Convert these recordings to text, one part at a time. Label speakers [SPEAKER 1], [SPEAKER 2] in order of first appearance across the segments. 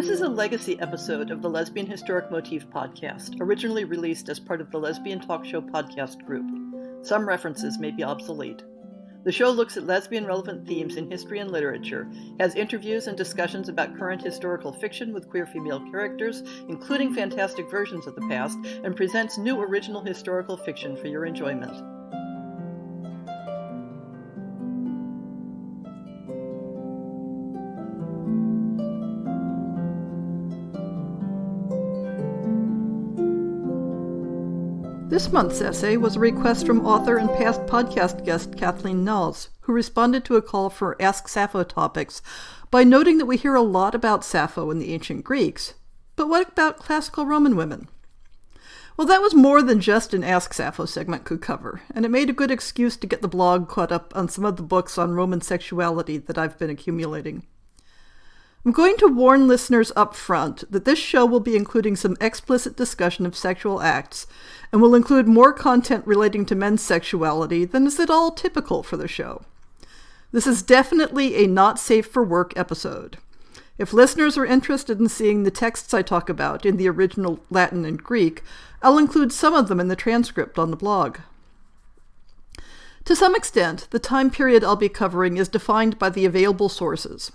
[SPEAKER 1] This is a legacy episode of the Lesbian Historic Motif podcast, originally released as part of the Lesbian Talk Show podcast group. Some references may be obsolete. The show looks at lesbian-relevant themes in history and literature, has interviews and discussions about current historical fiction with queer female characters, including fantastic versions of the past, and presents new original historical fiction for your enjoyment. This month's essay was a request from author and past podcast guest Kathleen Knowles, who responded to a call for Ask Sappho topics by noting that we hear a lot about Sappho in the ancient Greeks, but what about classical Roman women? Well, that was more than just an Ask Sappho segment could cover, and it made a good excuse to get the blog caught up on some of the books on Roman sexuality that I've been accumulating. I'm going to warn listeners up front that this show will be including some explicit discussion of sexual acts, and will include more content relating to men's sexuality than is at all typical for the show. This is definitely a not safe for work episode. If listeners are interested in seeing the texts I talk about in the original Latin and Greek, I'll include some of them in the transcript on the blog. To some extent, the time period I'll be covering is defined by the available sources.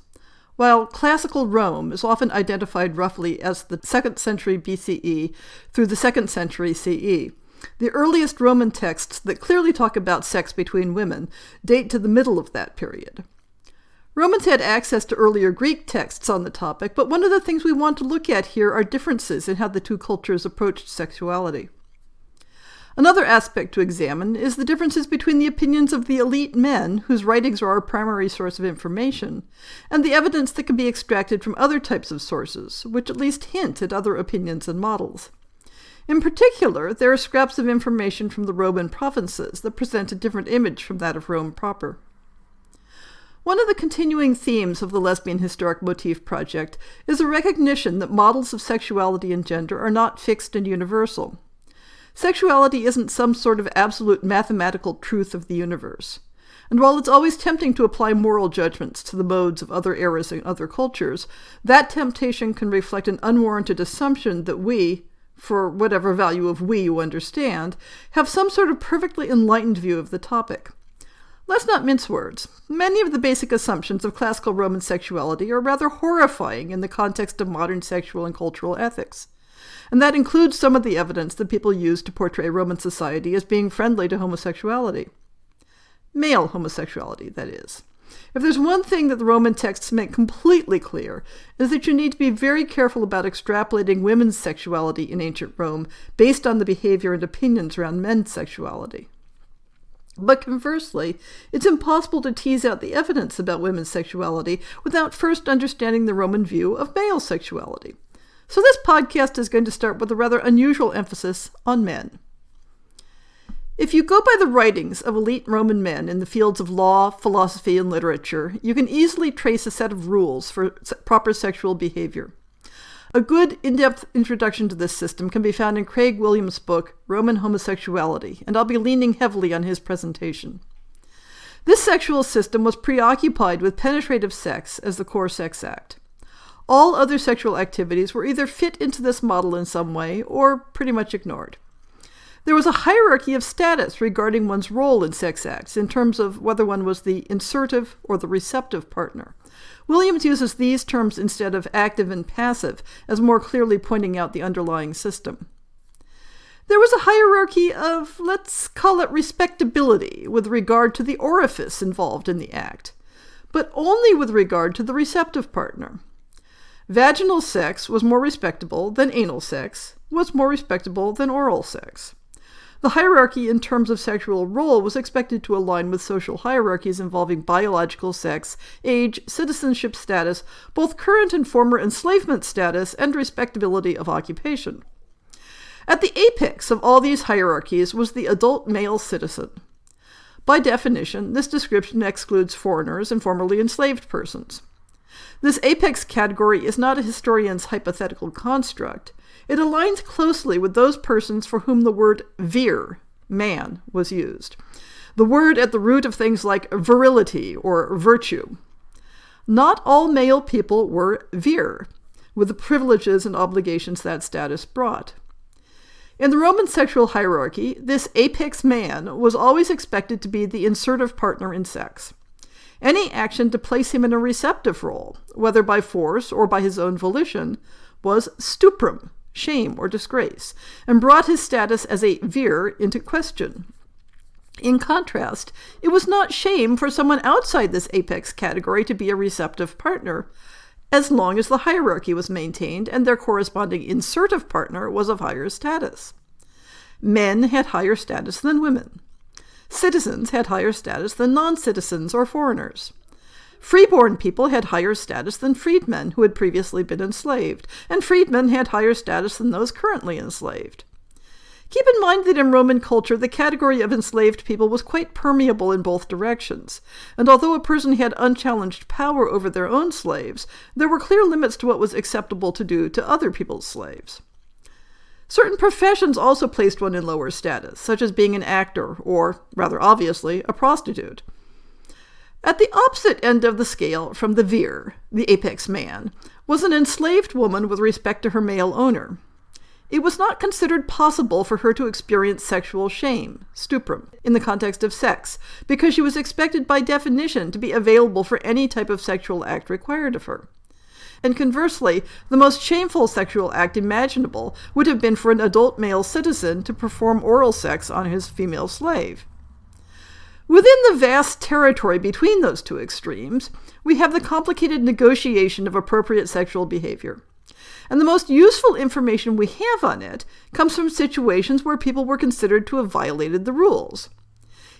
[SPEAKER 1] While classical Rome is often identified roughly as the 2nd century BCE through the 2nd century CE, the earliest Roman texts that clearly talk about sex between women date to the middle of that period. Romans had access to earlier Greek texts on the topic, but one of the things we want to look at here are differences in how the two cultures approached sexuality. Another aspect to examine is the differences between the opinions of the elite men, whose writings are our primary source of information, and the evidence that can be extracted from other types of sources, which at least hint at other opinions and models. In particular, there are scraps of information from the Roman provinces that present a different image from that of Rome proper. One of the continuing themes of the Lesbian Historic Motif Project is a recognition that models of sexuality and gender are not fixed and universal. Sexuality isn't some sort of absolute mathematical truth of the universe. And while it's always tempting to apply moral judgments to the modes of other eras and other cultures, that temptation can reflect an unwarranted assumption that we, for whatever value of we you understand, have some sort of perfectly enlightened view of the topic. Let's not mince words. Many of the basic assumptions of classical Roman sexuality are rather horrifying in the context of modern sexual and cultural ethics. And that includes some of the evidence that people use to portray Roman society as being friendly to homosexuality. Male homosexuality, that is. If there's one thing that the Roman texts make completely clear, is that you need to be very careful about extrapolating women's sexuality in ancient Rome based on the behavior and opinions around men's sexuality. But conversely, it's impossible to tease out the evidence about women's sexuality without first understanding the Roman view of male sexuality. So this podcast is going to start with a rather unusual emphasis on men. If you go by the writings of elite Roman men in the fields of law, philosophy, and literature, you can easily trace a set of rules for proper sexual behavior. A good, in-depth introduction to this system can be found in Craig Williams' book, Roman Homosexuality, and I'll be leaning heavily on his presentation. This sexual system was preoccupied with penetrative sex as the core sex act. All other sexual activities were either fit into this model in some way or pretty much ignored. There was a hierarchy of status regarding one's role in sex acts in terms of whether one was the insertive or the receptive partner. Williams uses these terms instead of active and passive as more clearly pointing out the underlying system. There was a hierarchy of, let's call it respectability, with regard to the orifice involved in the act, but only with regard to the receptive partner. Vaginal sex was more respectable than anal sex, was more respectable than oral sex. The hierarchy in terms of sexual role was expected to align with social hierarchies involving biological sex, age, citizenship status, both current and former enslavement status, and respectability of occupation. At the apex of all these hierarchies was the adult male citizen. By definition, this description excludes foreigners and formerly enslaved persons. This apex category is not a historian's hypothetical construct. It aligns closely with those persons for whom the word vir, man, was used, the word at the root of things like virility or virtue. Not all male people were vir. with the privileges and obligations that status brought. In the Roman sexual hierarchy, this apex man was always expected to be the insertive partner in sex. Any action to place him in a receptive role, whether by force or by his own volition, was stuprum, shame or disgrace, and brought his status as a vir into question. In contrast, it was not shame for someone outside this apex category to be a receptive partner, as long as the hierarchy was maintained and their corresponding insertive partner was of higher status. Men had higher status than women. Citizens had higher status than non-citizens or foreigners. Freeborn people had higher status than freedmen who had previously been enslaved, and freedmen had higher status than those currently enslaved. Keep in mind that in Roman culture, the category of enslaved people was quite permeable in both directions, and although a person had unchallenged power over their own slaves, there were clear limits to what was acceptable to do to other people's slaves. Certain professions also placed one in lower status, such as being an actor, or, rather obviously, a prostitute. At the opposite end of the scale from the vir, the apex man, was an enslaved woman with respect to her male owner. It was not considered possible for her to experience sexual shame, stuprum, in the context of sex, because she was expected by definition to be available for any type of sexual act required of her. And conversely, the most shameful sexual act imaginable would have been for an adult male citizen to perform oral sex on his female slave. Within the vast territory between those two extremes, we have the complicated negotiation of appropriate sexual behavior. And the most useful information we have on it comes from situations where people were considered to have violated the rules.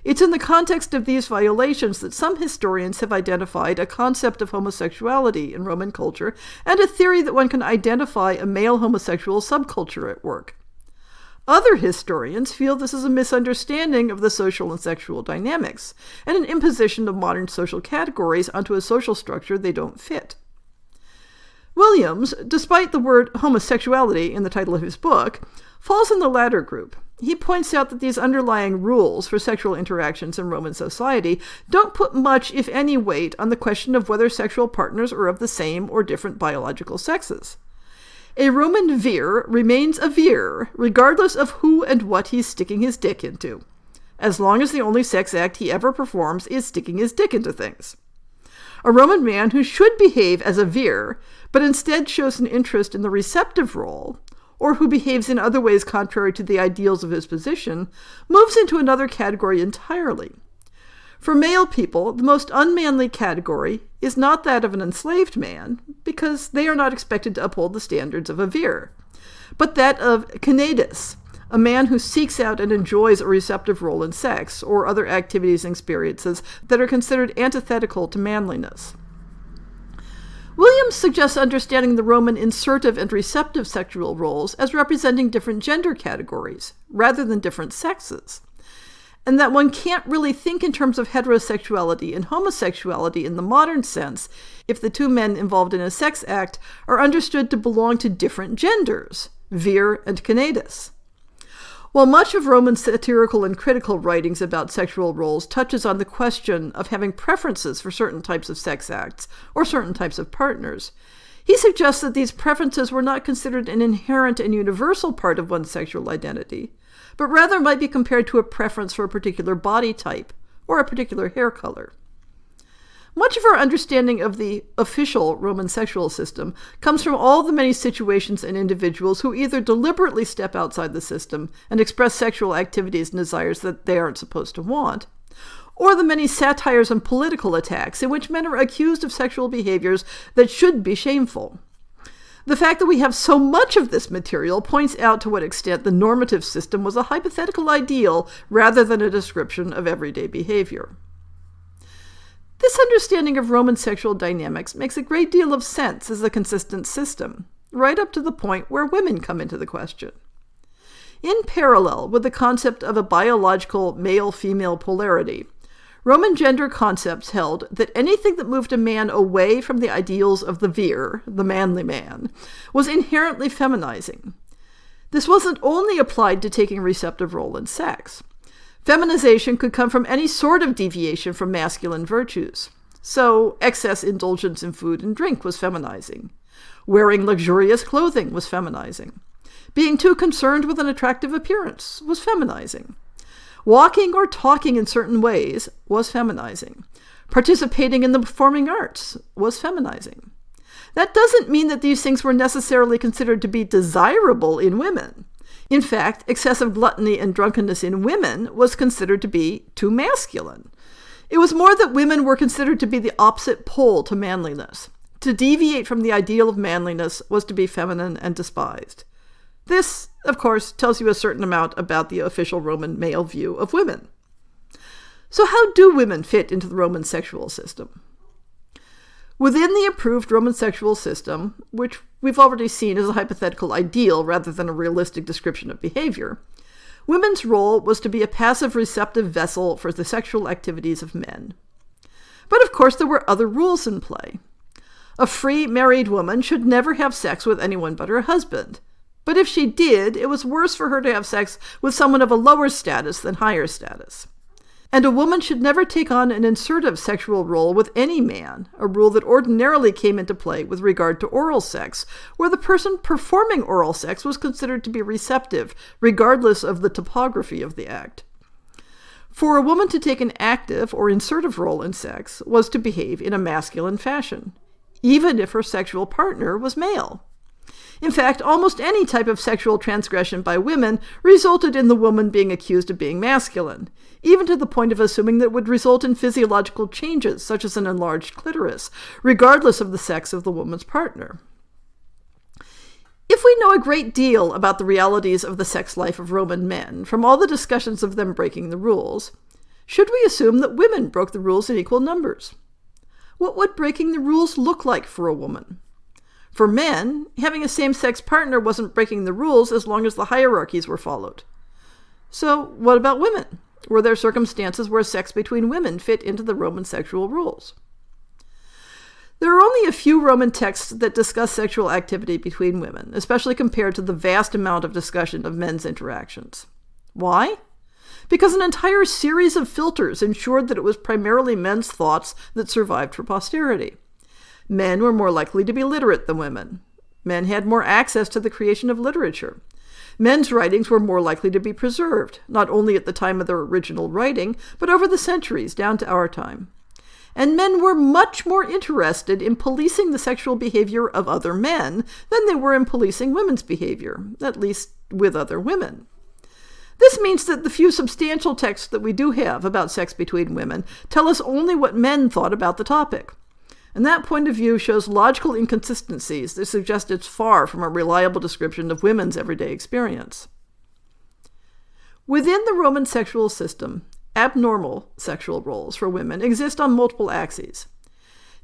[SPEAKER 1] It's in the context of these violations that some historians have identified a concept of homosexuality in Roman culture and a theory that one can identify a male homosexual subculture at work. Other historians feel this is a misunderstanding of the social and sexual dynamics, and an imposition of modern social categories onto a social structure they don't fit. Williams, despite the word homosexuality in the title of his book, falls in the latter group. He points out that these underlying rules for sexual interactions in Roman society don't put much, if any, weight on the question of whether sexual partners are of the same or different biological sexes. A Roman vir remains a vir, regardless of who and what he's sticking his dick into, as long as the only sex act he ever performs is sticking his dick into things. A Roman man who should behave as a vir, but instead shows an interest in the receptive role, or who behaves in other ways contrary to the ideals of his position, moves into another category entirely. For male people, the most unmanly category is not that of an enslaved man, because they are not expected to uphold the standards of a vir, but that of kinedis, a man who seeks out and enjoys a receptive role in sex or other activities and experiences that are considered antithetical to manliness. Williams suggests understanding the Roman insertive and receptive sexual roles as representing different gender categories, rather than different sexes, and that one can't really think in terms of heterosexuality and homosexuality in the modern sense if the two men involved in a sex act are understood to belong to different genders, vir and kinedis. While much of Roman satirical and critical writings about sexual roles touches on the question of having preferences for certain types of sex acts or certain types of partners, he suggests that these preferences were not considered an inherent and universal part of one's sexual identity, but rather might be compared to a preference for a particular body type or a particular hair color. Much of our understanding of the official Roman sexual system comes from all the many situations and individuals who either deliberately step outside the system and express sexual activities and desires that they aren't supposed to want, or the many satires and political attacks in which men are accused of sexual behaviors that should be shameful. The fact that we have so much of this material points out to what extent the normative system was a hypothetical ideal rather than a description of everyday behavior. This understanding of Roman sexual dynamics makes a great deal of sense as a consistent system, right up to the point where women come into the question. In parallel with the concept of a biological male-female polarity, Roman gender concepts held that anything that moved a man away from the ideals of the vir, the manly man, was inherently feminizing. This wasn't only applied to taking a receptive role in sex. Feminization could come from any sort of deviation from masculine virtues. So, excess indulgence in food and drink was feminizing. Wearing luxurious clothing was feminizing. Being too concerned with an attractive appearance was feminizing. Walking or talking in certain ways was feminizing. Participating in the performing arts was feminizing. That doesn't mean that these things were necessarily considered to be desirable in women. In fact, excessive gluttony and drunkenness in women was considered to be too masculine. It was more that women were considered to be the opposite pole to manliness. To deviate from the ideal of manliness was to be feminine and despised. This, of course, tells you a certain amount about the official Roman male view of women. So how do women fit into the Roman sexual system? Within the approved Roman sexual system, which we've already seen as a hypothetical ideal rather than a realistic description of behavior, women's role was to be a passive receptive vessel for the sexual activities of men. But of course there were other rules in play. A free married woman should never have sex with anyone but her husband. But if she did, it was worse for her to have sex with someone of a lower status than higher status. And a woman should never take on an insertive sexual role with any man, a rule that ordinarily came into play with regard to oral sex, where the person performing oral sex was considered to be receptive, regardless of the topography of the act. For a woman to take an active or insertive role in sex was to behave in a masculine fashion, even if her sexual partner was male. In fact, almost any type of sexual transgression by women resulted in the woman being accused of being masculine, even to the point of assuming that it would result in physiological changes, such as an enlarged clitoris, regardless of the sex of the woman's partner. If we know a great deal about the realities of the sex life of Roman men, from all the discussions of them breaking the rules, should we assume that women broke the rules in equal numbers? What would breaking the rules look like for a woman? For men, having a same-sex partner wasn't breaking the rules as long as the hierarchies were followed. So what about women? Were there circumstances where sex between women fit into the Roman sexual rules? There are only a few Roman texts that discuss sexual activity between women, especially compared to the vast amount of discussion of men's interactions. Why? Because an entire series of filters ensured that it was primarily men's thoughts that survived for posterity. Men were more likely to be literate than women. Men had more access to the creation of literature. Men's writings were more likely to be preserved, not only at the time of their original writing, but over the centuries down to our time. And men were much more interested in policing the sexual behavior of other men than they were in policing women's behavior, at least with other women. This means that the few substantial texts that we do have about sex between women tell us only what men thought about the topic. And that point of view shows logical inconsistencies that suggest it's far from a reliable description of women's everyday experience. Within the Roman sexual system, abnormal sexual roles for women exist on multiple axes.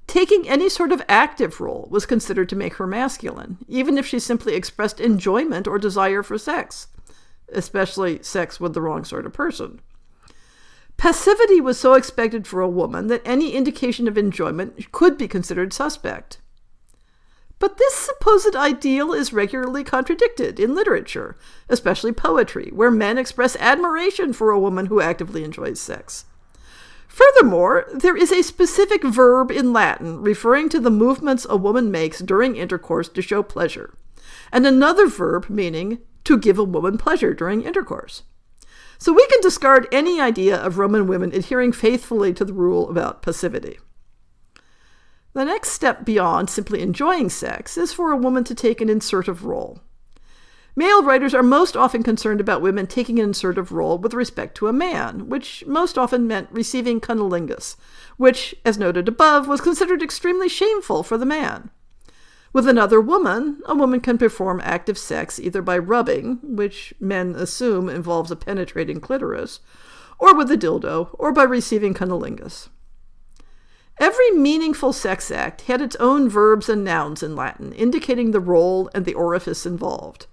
[SPEAKER 1] Taking any sort of active role was considered to make her masculine, even if she simply expressed enjoyment or desire for sex, especially sex with the wrong sort of person. Passivity was so expected for a woman that any indication of enjoyment could be considered suspect. But this supposed ideal is regularly contradicted in literature, especially poetry, where men express admiration for a woman who actively enjoys sex. Furthermore, there is a specific verb in Latin referring to the movements a woman makes during intercourse to show pleasure, and another verb meaning to give a woman pleasure during intercourse. So we can discard any idea of Roman women adhering faithfully to the rule about passivity. The next step beyond simply enjoying sex is for a woman to take an insertive role. Male writers are most often concerned about women taking an insertive role with respect to a man, which most often meant receiving cunnilingus, which, as noted above, was considered extremely shameful for the man. With another woman, a woman can perform active sex either by rubbing, which men assume involves a penetrating clitoris, or with a dildo, or by receiving cunnilingus. Every meaningful sex act had its own verbs and nouns in Latin, indicating the role and the orifice involved.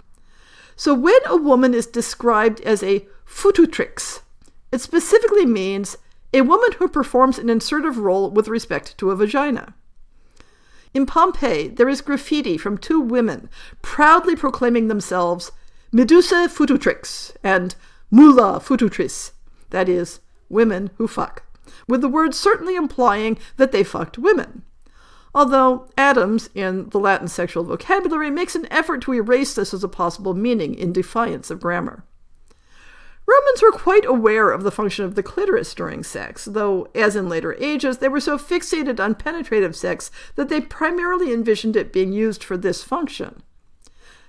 [SPEAKER 1] So when a woman is described as a fututrix, it specifically means a woman who performs an insertive role with respect to a vagina. In Pompeii, there is graffiti from two women proudly proclaiming themselves Medusa fututrix and Mula fututris, that is, women who fuck, with the words certainly implying that they fucked women. although Adams, in the Latin sexual vocabulary, makes an effort to erase this as a possible meaning in defiance of grammar. Romans were quite aware of the function of the clitoris during sex, though, as in later ages, they were so fixated on penetrative sex that they primarily envisioned it being used for this function.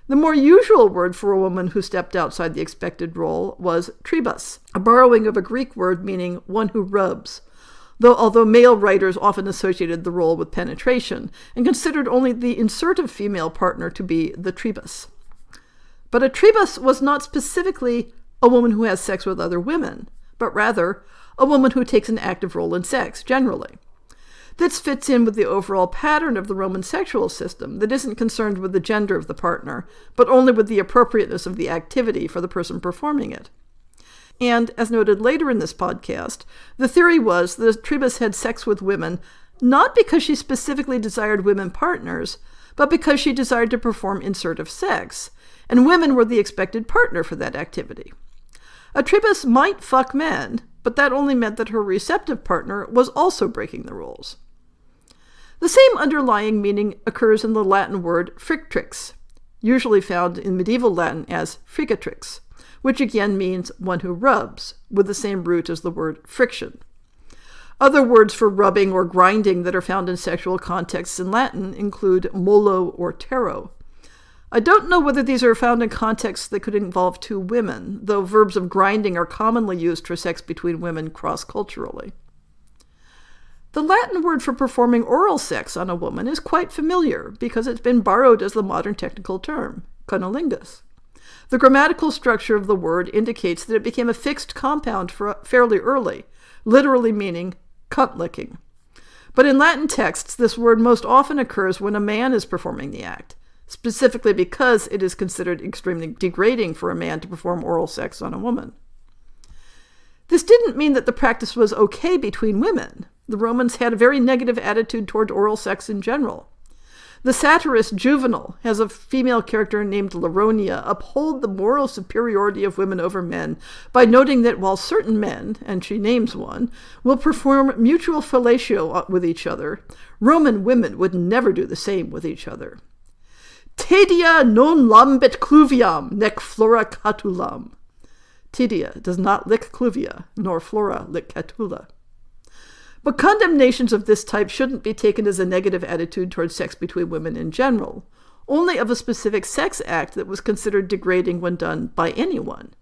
[SPEAKER 1] The more usual word for a woman who stepped outside the expected role was tribus, a borrowing of a Greek word meaning one who rubs, although male writers often associated the role with penetration and considered only the insertive female partner to be the tribus. But a tribus was not specifically a woman who has sex with other women, but rather a woman who takes an active role in sex, generally. This fits in with the overall pattern of the Roman sexual system that isn't concerned with the gender of the partner, but only with the appropriateness of the activity for the person performing it. And, as noted later in this podcast, the theory was that the tribus had sex with women not because she specifically desired women partners, but because she desired to perform insertive sex, and women were the expected partner for that activity. A tribus might fuck men, but that only meant that her receptive partner was also breaking the rules. The same underlying meaning occurs in the Latin word frictrix, usually found in medieval Latin as fricatrix, which again means one who rubs, with the same root as the word friction. Other words for rubbing or grinding that are found in sexual contexts in Latin include molo or tero. I don't know whether these are found in contexts that could involve two women, though verbs of grinding are commonly used for sex between women cross-culturally. The Latin word for performing oral sex on a woman is quite familiar because it's been borrowed as the modern technical term, cunnilingus. The grammatical structure of the word indicates that it became a fixed compound fairly early, literally meaning cunt licking. But in Latin texts, this word most often occurs when a man is performing the act, specifically because it is considered extremely degrading for a man to perform oral sex on a woman. This didn't mean that the practice was okay between women. The Romans had a very negative attitude toward oral sex in general. The satirist Juvenal has a female character named Laronia uphold the moral superiority of women over men by noting that while certain men, and she names one, will perform mutual fellatio with each other, Roman women would never do the same with each other. Tedia non lambit cluviam, nec flora catulam. Tedia does not lick cluvia, nor flora lick catula. But condemnations of this type shouldn't be taken as a negative attitude towards sex between women in general, only of a specific sex act that was considered degrading when done by anyone.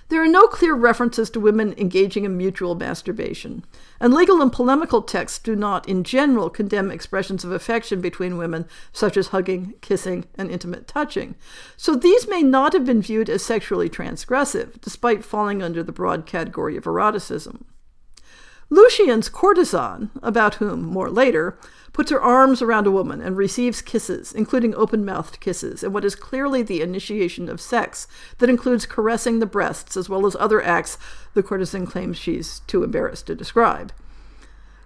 [SPEAKER 1] There are no clear references to women engaging in mutual masturbation, and legal and polemical texts do not, in general, condemn expressions of affection between women, such as hugging, kissing, and intimate touching. So these may not have been viewed as sexually transgressive, despite falling under the broad category of eroticism. Lucian's courtesan, about whom more later, puts her arms around a woman and receives kisses, including open-mouthed kisses, and what is clearly the initiation of sex that includes caressing the breasts as well as other acts the courtesan claims she's too embarrassed to describe.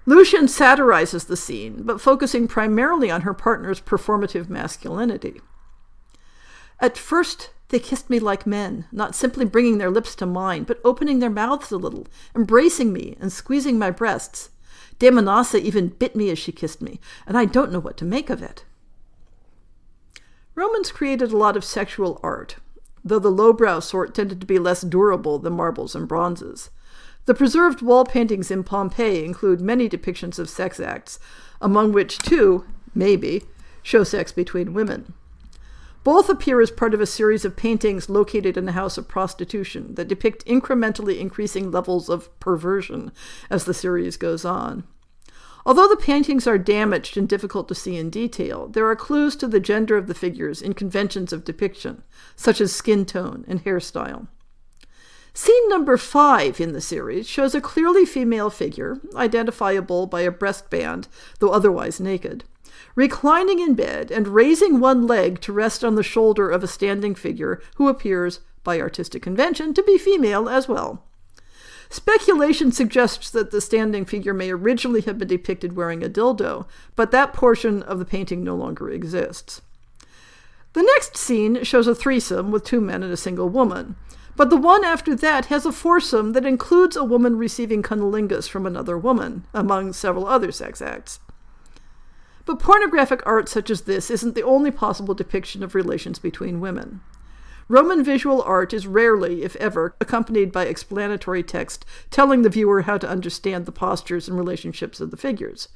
[SPEAKER 1] Lucian satirizes the scene, but focusing primarily on her partner's performative masculinity. At first, they kissed me like men, not simply bringing their lips to mine, but opening their mouths a little, embracing me and squeezing my breasts. Demonassa even bit me as she kissed me, and I don't know what to make of it. Romans created a lot of sexual art, though the lowbrow sort tended to be less durable than marbles and bronzes. The preserved wall paintings in Pompeii include many depictions of sex acts, among which two, maybe, show sex between women. Both appear as part of a series of paintings located in a house of prostitution that depict incrementally increasing levels of perversion as the series goes on. Although the paintings are damaged and difficult to see in detail, there are clues to the gender of the figures in conventions of depiction, such as skin tone and hairstyle. Scene number 5 in the series shows a clearly female figure, identifiable by a breastband, though otherwise naked, reclining in bed and raising one leg to rest on the shoulder of a standing figure who appears, by artistic convention, to be female as well. Speculation suggests that the standing figure may originally have been depicted wearing a dildo, but that portion of the painting no longer exists. The next scene shows a threesome with 2 men and a single woman, but the one after that has a foursome that includes a woman receiving cunnilingus from another woman, among several other sex acts. But pornographic art such as this isn't the only possible depiction of relations between women. Roman visual art is rarely, if ever, accompanied by explanatory text telling the viewer how to understand the postures and relationships of the figures.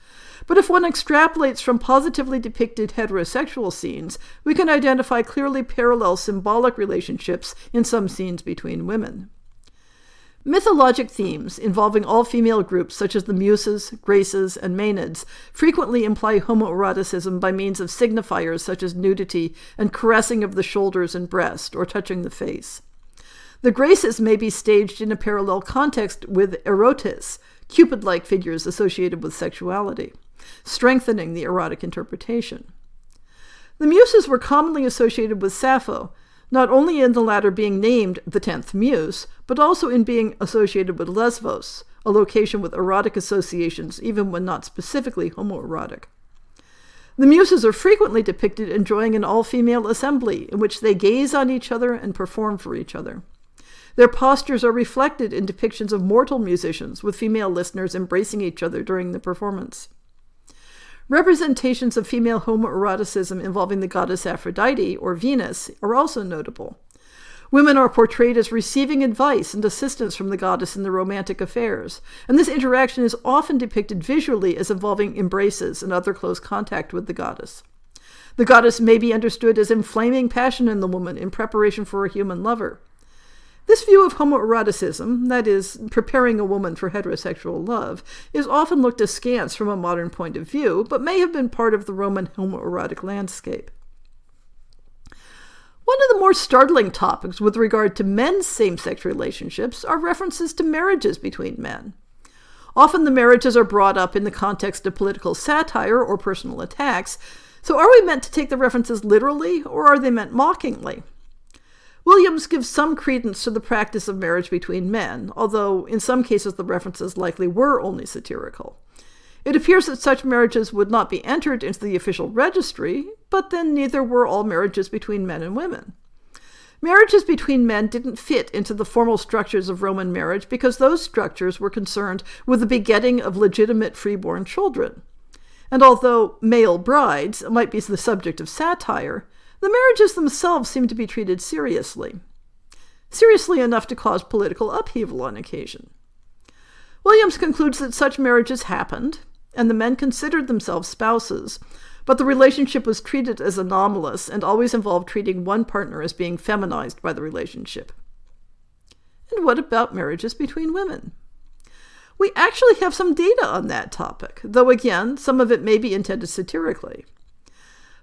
[SPEAKER 1] But if one extrapolates from positively depicted heterosexual scenes, we can identify clearly parallel symbolic relationships in some scenes between women. Mythologic themes involving all-female groups such as the Muses, Graces, and Maenads frequently imply homoeroticism by means of signifiers such as nudity and caressing of the shoulders and breast, or touching the face. The Graces may be staged in a parallel context with erotes, Cupid-like figures associated with sexuality, strengthening the erotic interpretation. The Muses were commonly associated with Sappho, not only in the latter being named the 10th Muse, but also in being associated with Lesbos, a location with erotic associations even when not specifically homoerotic. The Muses are frequently depicted enjoying an all-female assembly in which they gaze on each other and perform for each other. Their postures are reflected in depictions of mortal musicians, with female listeners embracing each other during the performance. Representations of female homoeroticism involving the goddess Aphrodite, or Venus, are also notable. Women are portrayed as receiving advice and assistance from the goddess in their romantic affairs, and this interaction is often depicted visually as involving embraces and other close contact with the goddess. The goddess may be understood as inflaming passion in the woman in preparation for a human lover. This view of homoeroticism, that is, preparing a woman for heterosexual love, is often looked askance from a modern point of view, but may have been part of the Roman homoerotic landscape. One of the more startling topics with regard to men's same-sex relationships are references to marriages between men. Often the marriages are brought up in the context of political satire or personal attacks, so are we meant to take the references literally, or are they meant mockingly? Williams gives some credence to the practice of marriage between men, although in some cases the references likely were only satirical. It appears that such marriages would not be entered into the official registry, but then neither were all marriages between men and women. Marriages between men didn't fit into the formal structures of Roman marriage because those structures were concerned with the begetting of legitimate freeborn children. And although male brides might be the subject of satire, the marriages themselves seem to be treated seriously enough to cause political upheaval on occasion. Williams concludes that such marriages happened, and the men considered themselves spouses, but the relationship was treated as anomalous and always involved treating one partner as being feminized by the relationship. And what about marriages between women? We actually have some data on that topic, though again, some of it may be intended satirically.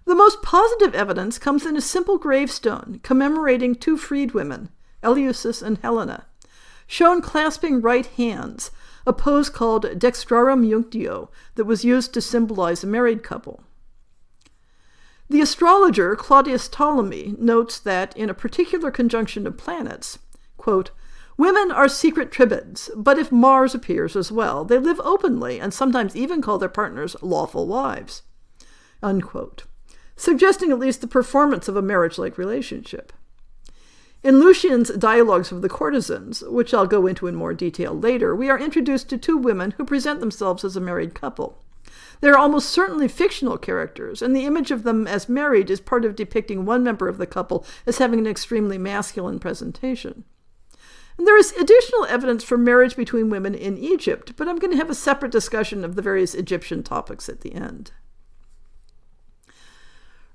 [SPEAKER 1] The most positive evidence comes in a simple gravestone commemorating two freed women, Eleusis and Helena, shown clasping right hands, a pose called dextrarum iunctio that was used to symbolize a married couple. The astrologer Claudius Ptolemy notes that in a particular conjunction of planets, quote, "Women are secret tribids, but if Mars appears as well, they live openly and sometimes even call their partners lawful wives," unquote, suggesting at least the performance of a marriage-like relationship. In Lucian's Dialogues of the Courtesans, which I'll go into in more detail later, we are introduced to two women who present themselves as a married couple. They are almost certainly fictional characters, and the image of them as married is part of depicting one member of the couple as having an extremely masculine presentation. And there is additional evidence for marriage between women in Egypt, but I'm going to have a separate discussion of the various Egyptian topics at the end.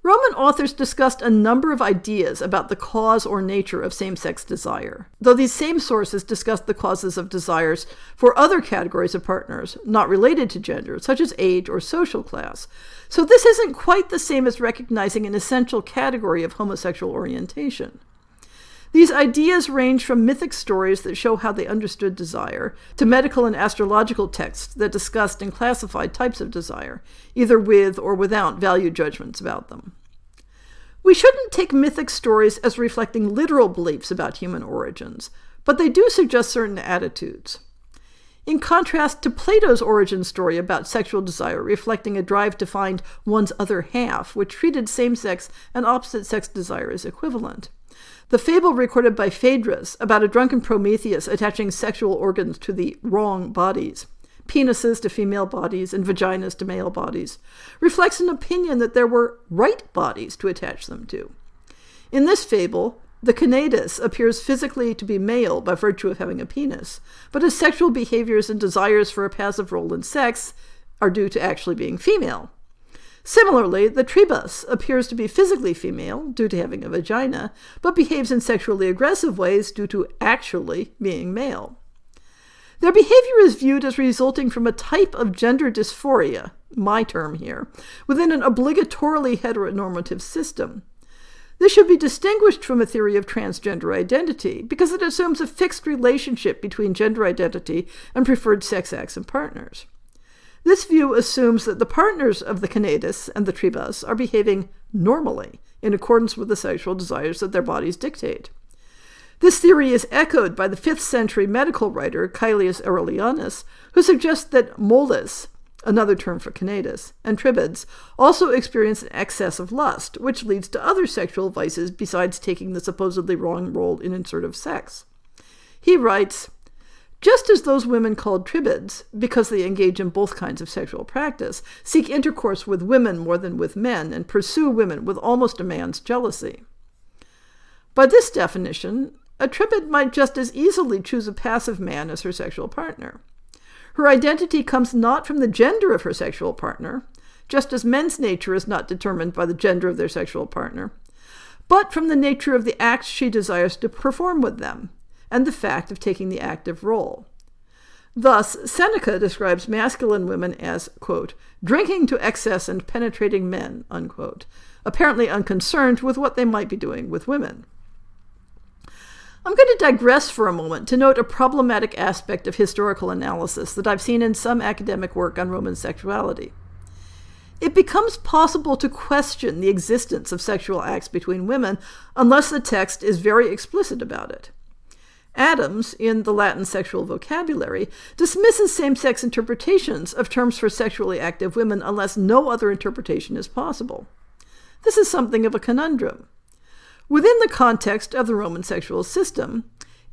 [SPEAKER 1] Roman authors discussed a number of ideas about the cause or nature of same-sex desire, though these same sources discussed the causes of desires for other categories of partners not related to gender, such as age or social class. So this isn't quite the same as recognizing an essential category of homosexual orientation. These ideas range from mythic stories that show how they understood desire, to medical and astrological texts that discussed and classified types of desire, either with or without value judgments about them. We shouldn't take mythic stories as reflecting literal beliefs about human origins, but they do suggest certain attitudes. In contrast to Plato's origin story about sexual desire reflecting a drive to find one's other half, which treated same-sex and opposite-sex desire as equivalent. The fable recorded by Phaedrus about a drunken Prometheus attaching sexual organs to the wrong bodies penises to female bodies and vaginas to male bodies, reflects an opinion that there were right bodies to attach them to. In this fable, the conatus appears physically to be male by virtue of having a penis, but his sexual behaviors and desires for a passive role in sex are due to actually being female. Similarly, the tribus appears to be physically female due to having a vagina, but behaves in sexually aggressive ways due to actually being male. Their behavior is viewed as resulting from a type of gender dysphoria, my term here, within an obligatorily heteronormative system. This should be distinguished from a theory of transgender identity because it assumes a fixed relationship between gender identity and preferred sex acts and partners. This view assumes that the partners of the conatus and the tribus are behaving normally in accordance with the sexual desires that their bodies dictate. This theory is echoed by the 5th century medical writer Caelius Aurelianus, who suggests that moles, another term for conatus, and tribids also experience an excess of lust, which leads to other sexual vices besides taking the supposedly wrong role in insertive sex. He writes, "Just as those women called tribids, because they engage in both kinds of sexual practice, seek intercourse with women more than with men, and pursue women with almost a man's jealousy." By this definition, a tribid might just as easily choose a passive man as her sexual partner. Her identity comes not from the gender of her sexual partner, just as men's nature is not determined by the gender of their sexual partner, but from the nature of the acts she desires to perform with them, and the fact of taking the active role. Thus, Seneca describes masculine women as, quote, drinking to excess and penetrating men, unquote, apparently unconcerned with what they might be doing with women. I'm going to digress for a moment to note a problematic aspect of historical analysis that I've seen in some academic work on Roman sexuality. It becomes possible to question the existence of sexual acts between women unless the text is very explicit about it. Adams, in the Latin Sexual Vocabulary, dismisses same-sex interpretations of terms for sexually active women unless no other interpretation is possible. This is something of a conundrum. Within the context of the Roman sexual system,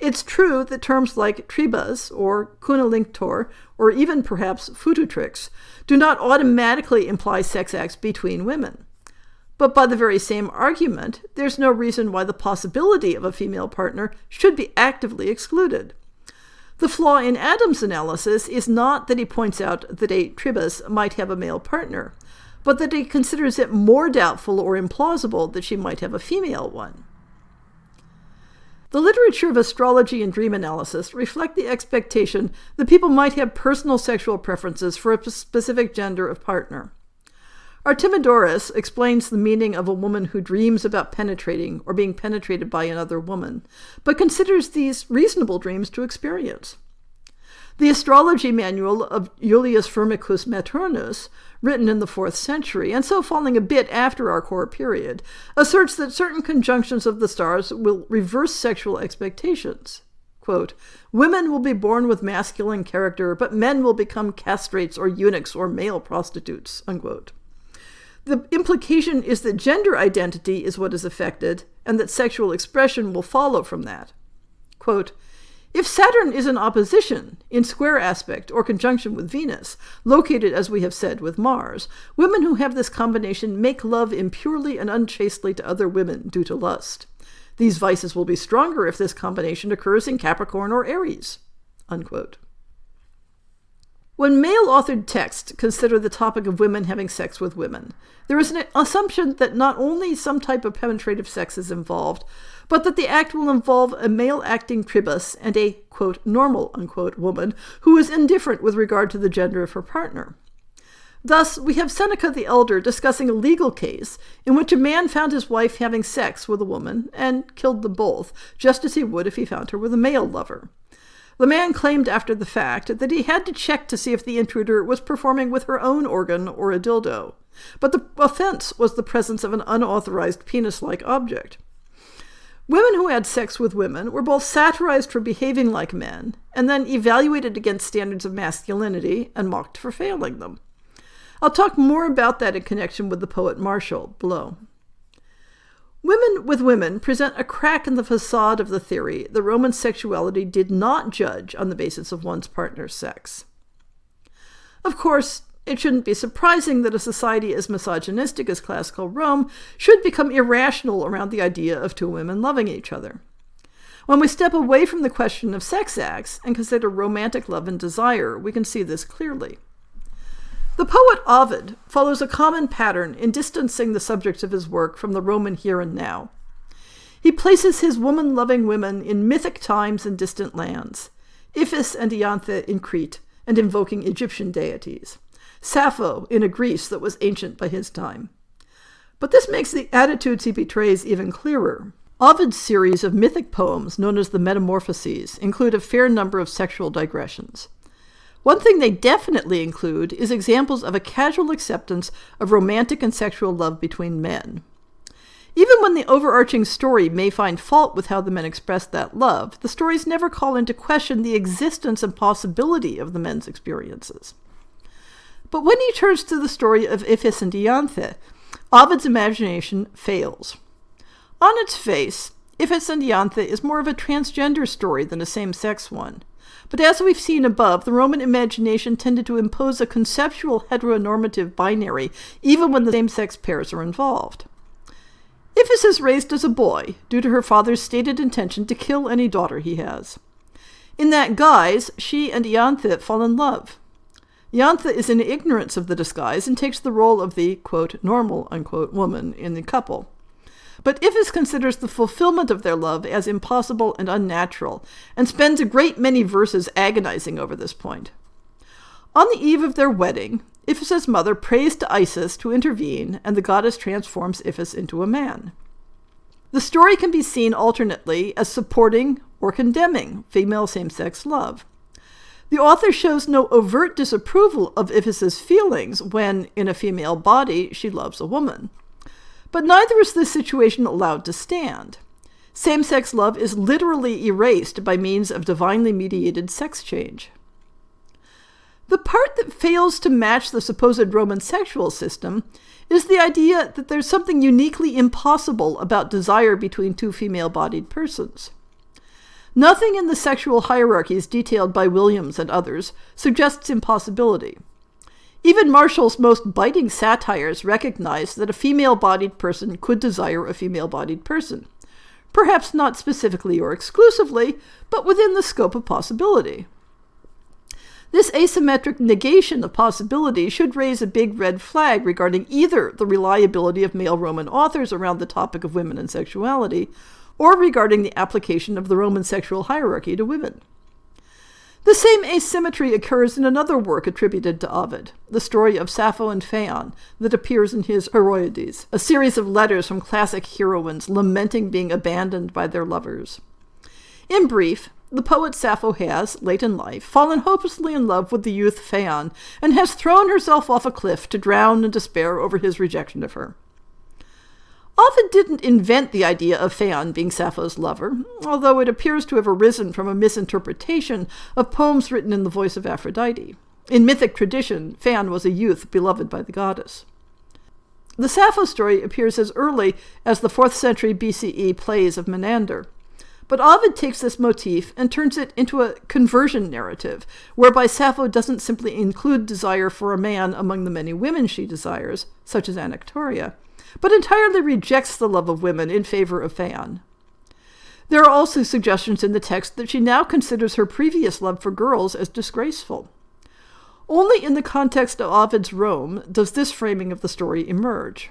[SPEAKER 1] it's true that terms like tribus or cunnilintor, or even perhaps fututrix, do not automatically imply sex acts between women. But by the very same argument, there's no reason why the possibility of a female partner should be actively excluded. The flaw in Adams' analysis is not that he points out that a tribus might have a male partner, but that he considers it more doubtful or implausible that she might have a female one. The literature of astrology and dream analysis reflect the expectation that people might have personal sexual preferences for a specific gender of partner. Artemidorus explains the meaning of a woman who dreams about penetrating or being penetrated by another woman, but considers these reasonable dreams to experience. The astrology manual of Julius Firmicus Maternus, written in the 4th century, and so falling a bit after our core period, asserts that certain conjunctions of the stars will reverse sexual expectations. Quote, women will be born with masculine character, but men will become castrates or eunuchs or male prostitutes, unquote. The implication is that gender identity is what is affected, and that sexual expression will follow from that. Quote, if Saturn is in opposition, in square aspect or conjunction with Venus, located, as we have said, with Mars, women who have this combination make love impurely and unchastely to other women due to lust. These vices will be stronger if this combination occurs in Capricorn or Aries, unquote. When male-authored texts consider the topic of women having sex with women, there is an assumption that not only some type of penetrative sex is involved, but that the act will involve a male-acting tribus and a, quote, normal, unquote, woman who is indifferent with regard to the gender of her partner. Thus, we have Seneca the Elder discussing a legal case in which a man found his wife having sex with a woman and killed them both, just as he would if he found her with a male lover. The man claimed after the fact that he had to check to see if the intruder was performing with her own organ or a dildo, but the offense was the presence of an unauthorized penis-like object. Women who had sex with women were both satirized for behaving like men and then evaluated against standards of masculinity and mocked for failing them. I'll talk more about that in connection with the poet Martial below. Women with women present a crack in the facade of the theory that Roman sexuality did not judge on the basis of one's partner's sex. Of course, it shouldn't be surprising that a society as misogynistic as classical Rome should become irrational around the idea of two women loving each other. When we step away from the question of sex acts and consider romantic love and desire, we can see this clearly. The poet Ovid follows a common pattern in distancing the subjects of his work from the Roman here and now. He places his woman-loving women in mythic times and distant lands, Iphis and Ianthe in Crete, and invoking Egyptian deities, Sappho in a Greece that was ancient by his time. But this makes the attitudes he betrays even clearer. Ovid's series of mythic poems, known as the Metamorphoses, include a fair number of sexual digressions. One thing they definitely include is examples of a casual acceptance of romantic and sexual love between men. Even when the overarching story may find fault with how the men express that love, the stories never call into question the existence and possibility of the men's experiences. But when he turns to the story of Iphis and Ianthe, Ovid's imagination fails. On its face, Iphis and Ianthe is more of a transgender story than a same-sex one. But as we've seen above, the Roman imagination tended to impose a conceptual heteronormative binary even when the same-sex pairs are involved. Iphis is raised as a boy due to her father's stated intention to kill any daughter he has. In that guise, she and Ianthe fall in love. Ianthe is in ignorance of the disguise and takes the role of the, quote, normal, unquote, woman in the couple. But Iphis considers the fulfillment of their love as impossible and unnatural, and spends a great many verses agonizing over this point. On the eve of their wedding, Iphis's mother prays to Isis to intervene, and the goddess transforms Iphis into a man. The story can be seen alternately as supporting or condemning female same-sex love. The author shows no overt disapproval of Iphis's feelings when, in a female body, she loves a woman. But neither is this situation allowed to stand. Same-sex love is literally erased by means of divinely mediated sex change. The part that fails to match the supposed Roman sexual system is the idea that there's something uniquely impossible about desire between two female-bodied persons. Nothing in the sexual hierarchies detailed by Williams and others suggests impossibility. Even Marshall's most biting satires recognize that a female-bodied person could desire a female-bodied person. Perhaps not specifically or exclusively, but within the scope of possibility. This asymmetric negation of possibility should raise a big red flag regarding either the reliability of male Roman authors around the topic of women and sexuality, or regarding the application of the Roman sexual hierarchy to women. The same asymmetry occurs in another work attributed to Ovid, the story of Sappho and Phaon, that appears in his Heroides, a series of letters from classic heroines lamenting being abandoned by their lovers. In brief, the poet Sappho has, late in life, fallen hopelessly in love with the youth Phaon, and has thrown herself off a cliff to drown in despair over his rejection of her. Ovid didn't invent the idea of Phaon being Sappho's lover, although it appears to have arisen from a misinterpretation of poems written in the voice of Aphrodite. In mythic tradition, Phaon was a youth beloved by the goddess. The Sappho story appears as early as the 4th century BCE plays of Menander. But Ovid takes this motif and turns it into a conversion narrative, whereby Sappho doesn't simply include desire for a man among the many women she desires, such as Anactoria, but entirely rejects the love of women in favor of Phaon. There are also suggestions in the text that she now considers her previous love for girls as disgraceful. Only in the context of Ovid's Rome does this framing of the story emerge.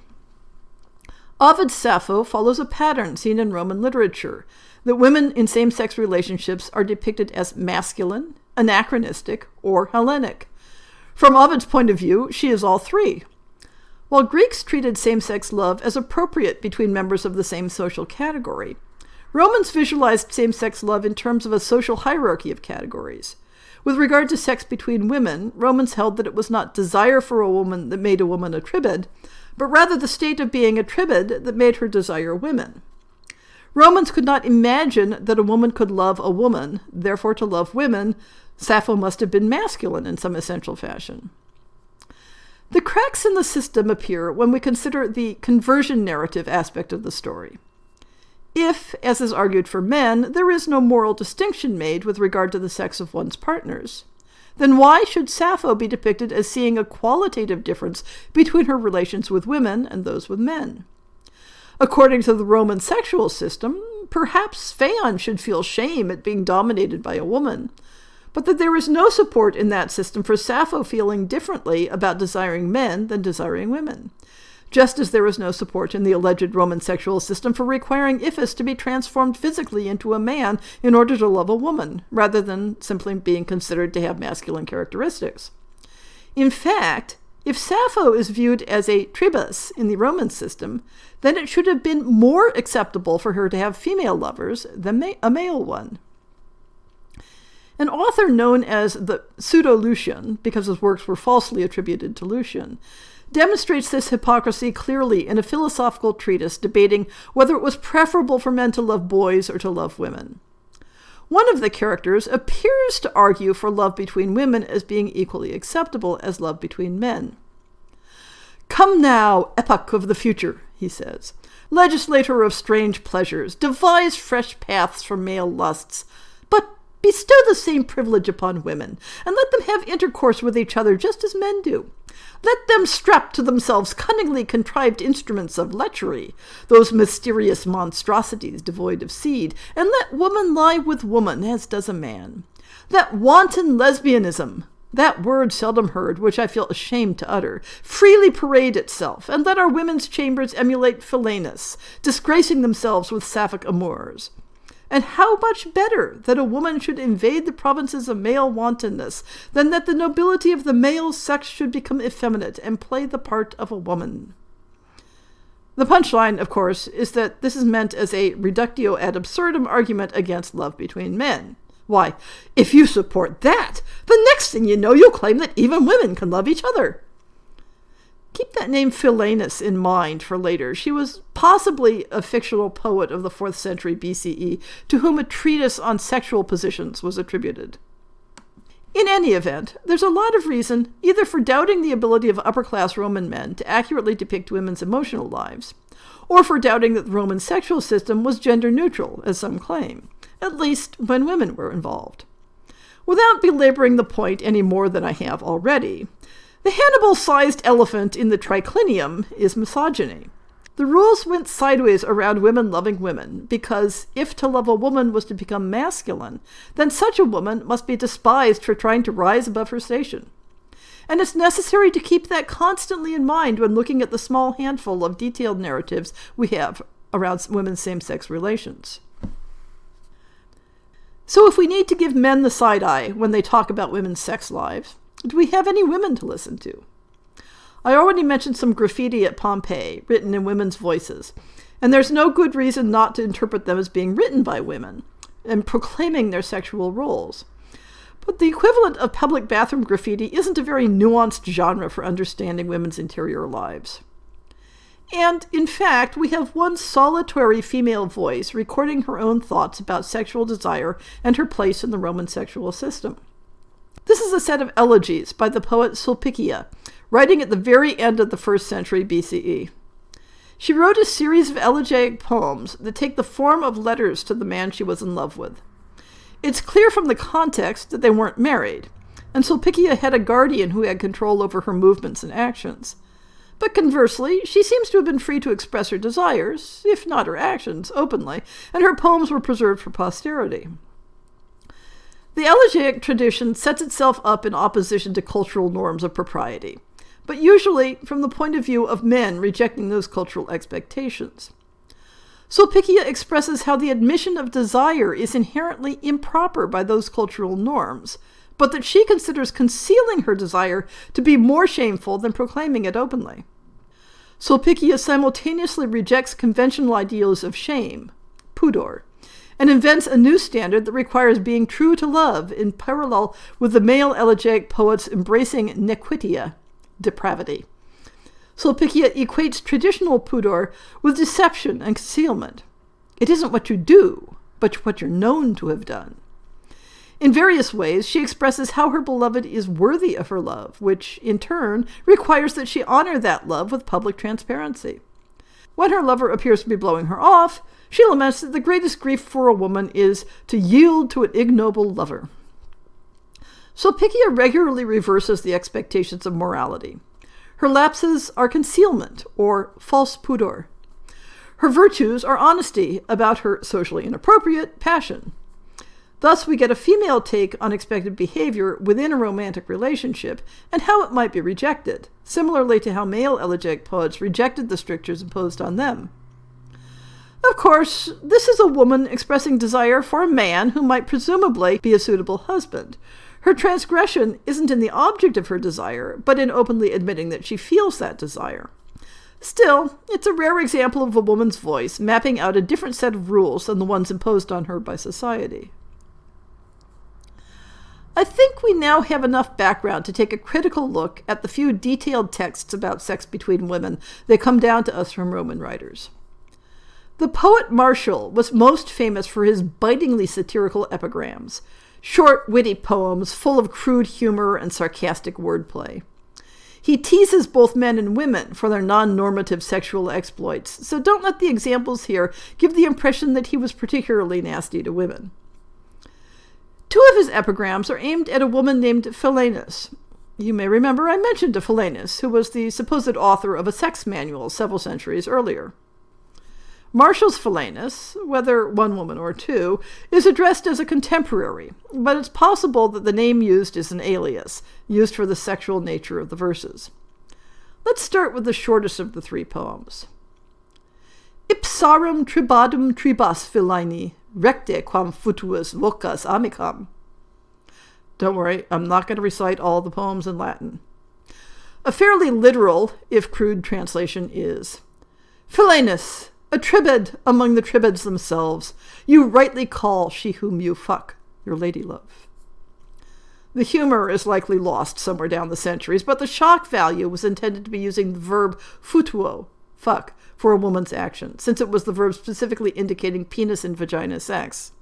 [SPEAKER 1] Ovid's Sappho follows a pattern seen in Roman literature, that women in same-sex relationships are depicted as masculine, anachronistic, or Hellenic. From Ovid's point of view, she is all three. While Greeks treated same-sex love as appropriate between members of the same social category, Romans visualized same-sex love in terms of a social hierarchy of categories. With regard to sex between women, Romans held that it was not desire for a woman that made a woman a tribad, but rather the state of being a tribad that made her desire women. Romans could not imagine that a woman could love a woman, therefore to love women, Sappho must have been masculine in some essential fashion. The cracks in the system appear when we consider the conversion narrative aspect of the story. If, as is argued for men, there is no moral distinction made with regard to the sex of one's partners, then why should Sappho be depicted as seeing a qualitative difference between her relations with women and those with men? According to the Roman sexual system, perhaps Phaon should feel shame at being dominated by a woman, but that there is no support in that system for Sappho feeling differently about desiring men than desiring women, just as there is no support in the alleged Roman sexual system for requiring Iphis to be transformed physically into a man in order to love a woman, rather than simply being considered to have masculine characteristics. In fact, if Sappho is viewed as a tribus in the Roman system, then it should have been more acceptable for her to have female lovers than a male one. An author known as the Pseudo-Lucian, because his works were falsely attributed to Lucian, demonstrates this hypocrisy clearly in a philosophical treatise debating whether it was preferable for men to love boys or to love women. One of the characters appears to argue for love between women as being equally acceptable as love between men. "Come now, epoch of the future," he says, "legislator of strange pleasures, devise fresh paths for male lusts, but bestow the same privilege upon women, and let them have intercourse with each other just as men do. Let them strap to themselves cunningly contrived instruments of lechery, those mysterious monstrosities devoid of seed, and let woman lie with woman as does a man. That wanton lesbianism, that word seldom heard, which I feel ashamed to utter, freely parade itself, and let our women's chambers emulate Philaenis, disgracing themselves with sapphic amours. And how much better that a woman should invade the provinces of male wantonness than that the nobility of the male sex should become effeminate and play the part of a woman." The punchline, of course, is that this is meant as a reductio ad absurdum argument against love between men. Why, if you support that, the next thing you know, you'll claim that even women can love each other. Keep that name Philaenis in mind for later. She was possibly a fictional poet of the 4th century BCE to whom a treatise on sexual positions was attributed. In any event, there's a lot of reason either for doubting the ability of upper-class Roman men to accurately depict women's emotional lives, or for doubting that the Roman sexual system was gender-neutral, as some claim, at least when women were involved. Without belaboring the point any more than I have already, the Hannibal-sized elephant in the triclinium is misogyny. The rules went sideways around women loving women, because if to love a woman was to become masculine, then such a woman must be despised for trying to rise above her station. And it's necessary to keep that constantly in mind when looking at the small handful of detailed narratives we have around women's same-sex relations. So if we need to give men the side eye when they talk about women's sex lives, do we have any women to listen to? I already mentioned some graffiti at Pompeii, written in women's voices, and there's no good reason not to interpret them as being written by women and proclaiming their sexual roles. But the equivalent of public bathroom graffiti isn't a very nuanced genre for understanding women's interior lives. And, in fact, we have one solitary female voice recording her own thoughts about sexual desire and her place in the Roman sexual system. This is a set of elegies by the poet Sulpicia, writing at the very end of the 1st century BCE. She wrote a series of elegiac poems that take the form of letters to the man she was in love with. It's clear from the context that they weren't married, and Sulpicia had a guardian who had control over her movements and actions. But conversely, she seems to have been free to express her desires, if not her actions, openly, and her poems were preserved for posterity. The elegiac tradition sets itself up in opposition to cultural norms of propriety, but usually from the point of view of men rejecting those cultural expectations. Sulpicia expresses how the admission of desire is inherently improper by those cultural norms, but that she considers concealing her desire to be more shameful than proclaiming it openly. Sulpicia simultaneously rejects conventional ideals of shame, pudor, and invents a new standard that requires being true to love in parallel with the male elegiac poets embracing nequitia, depravity. Sulpicia equates traditional pudor with deception and concealment. It isn't what you do, but what you're known to have done. In various ways, she expresses how her beloved is worthy of her love, which, in turn, requires that she honor that love with public transparency. When her lover appears to be blowing her off, she laments that the greatest grief for a woman is to yield to an ignoble lover. Sulpicia regularly reverses the expectations of morality. Her lapses are concealment or false pudor. Her virtues are honesty about her socially inappropriate passion. Thus, we get a female take on expected behavior within a romantic relationship and how it might be rejected, similarly to how male elegiac poets rejected the strictures imposed on them. Of course, this is a woman expressing desire for a man who might presumably be a suitable husband. Her transgression isn't in the object of her desire, but in openly admitting that she feels that desire. Still, it's a rare example of a woman's voice mapping out a different set of rules than the ones imposed on her by society. I think we now have enough background to take a critical look at the few detailed texts about sex between women that come down to us from Roman writers. The poet Martial was most famous for his bitingly satirical epigrams, short, witty poems full of crude humor and sarcastic wordplay. He teases both men and women for their non-normative sexual exploits, so don't let the examples here give the impression that he was particularly nasty to women. Two of his epigrams are aimed at a woman named Philaenis. You may remember I mentioned a Philaenis, who was the supposed author of a sex manual several centuries earlier. Martial's Philaenis, whether one woman or two, is addressed as a contemporary, but it's possible that the name used is an alias, used for the sexual nature of the verses. Let's start with the shortest of the three poems. Ipsarum tribadum tribas Philaeni, recte quam futuus vocas amicam. Don't worry, I'm not going to recite all the poems in Latin. A fairly literal, if crude, translation is, Philaenis, a tribad among the tribads themselves, you rightly call she whom you fuck, your lady love. The humor is likely lost somewhere down the centuries, but the shock value was intended to be using the verb futuo, fuck, for a woman's action, since it was the verb specifically indicating penis and vagina sex.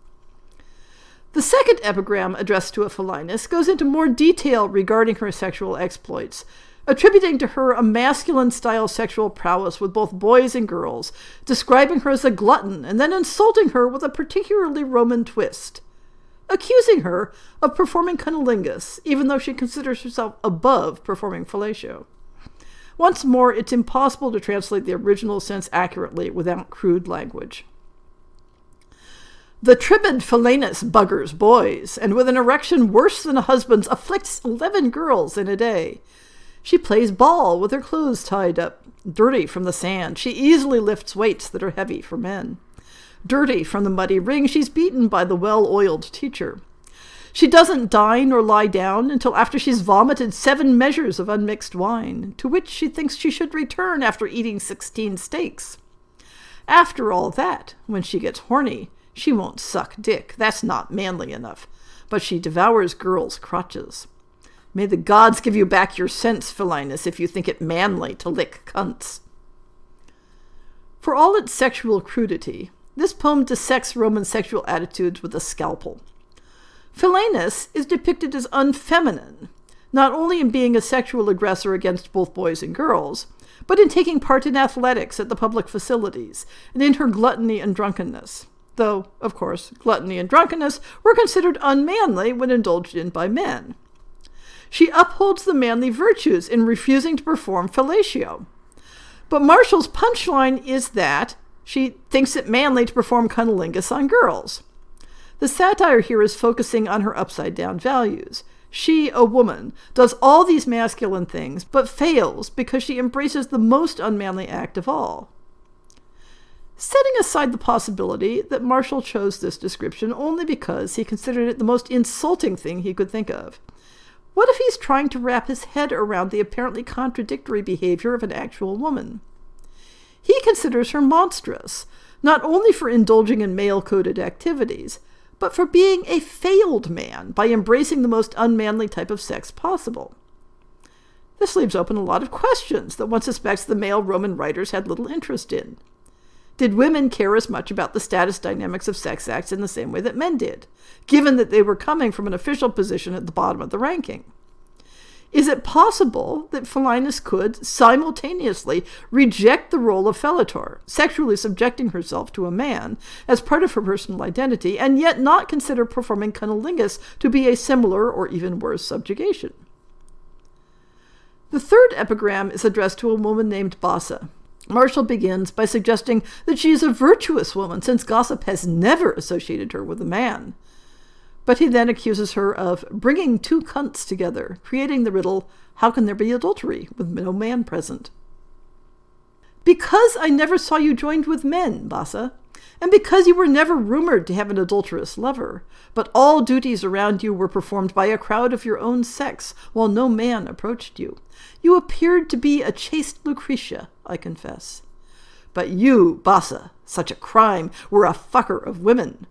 [SPEAKER 1] The second epigram addressed to a Philaenis goes into more detail regarding her sexual exploits, attributing to her a masculine-style sexual prowess with both boys and girls, describing her as a glutton, and then insulting her with a particularly Roman twist, accusing her of performing cunnilingus, even though she considers herself above performing fellatio. Once more, it's impossible to translate the original sense accurately without crude language. The tribad Philaenis buggers boys, and with an erection worse than a husband's afflicts 11 girls in a day. She plays ball with her clothes tied up. Dirty from the sand, she easily lifts weights that are heavy for men. Dirty from the muddy ring, she's beaten by the well-oiled teacher. She doesn't dine or lie down until after she's vomited 7 measures of unmixed wine, to which she thinks she should return after eating 16 steaks. After all that, when she gets horny, she won't suck dick. That's not manly enough. But she devours girls' crotches. May the gods give you back your sense, Philaenis, if you think it manly to lick cunts. For all its sexual crudity, this poem dissects Roman sexual attitudes with a scalpel. Philaenis is depicted as unfeminine, not only in being a sexual aggressor against both boys and girls, but in taking part in athletics at the public facilities, and in her gluttony and drunkenness. Though, of course, gluttony and drunkenness were considered unmanly when indulged in by men. She upholds the manly virtues in refusing to perform fellatio. But Martial's punchline is that she thinks it manly to perform cunnilingus on girls. The satire here is focusing on her upside-down values. She, a woman, does all these masculine things, but fails because she embraces the most unmanly act of all. Setting aside the possibility that Martial chose this description only because he considered it the most insulting thing he could think of, what if he's trying to wrap his head around the apparently contradictory behavior of an actual woman? He considers her monstrous, not only for indulging in male-coded activities, but for being a failed man by embracing the most unmanly type of sex possible. This leaves open a lot of questions that one suspects the male Roman writers had little interest in. Did women care as much about the status dynamics of sex acts in the same way that men did, given that they were coming from an official position at the bottom of the ranking? Is it possible that Philinus could simultaneously reject the role of fellator, sexually subjecting herself to a man as part of her personal identity, and yet not consider performing cunnilingus to be a similar or even worse subjugation? The third epigram is addressed to a woman named Bassa. Marshall begins by suggesting that she is a virtuous woman, since gossip has never associated her with a man. But he then accuses her of bringing two cunts together, creating the riddle, how can there be adultery with no man present? Because I never saw you joined with men, Bassa, and because you were never rumored to have an adulterous lover, but all duties around you were performed by a crowd of your own sex, while no man approached you. You appeared to be a chaste Lucretia, I confess. But you, Bassa, such a crime, were a fucker of women.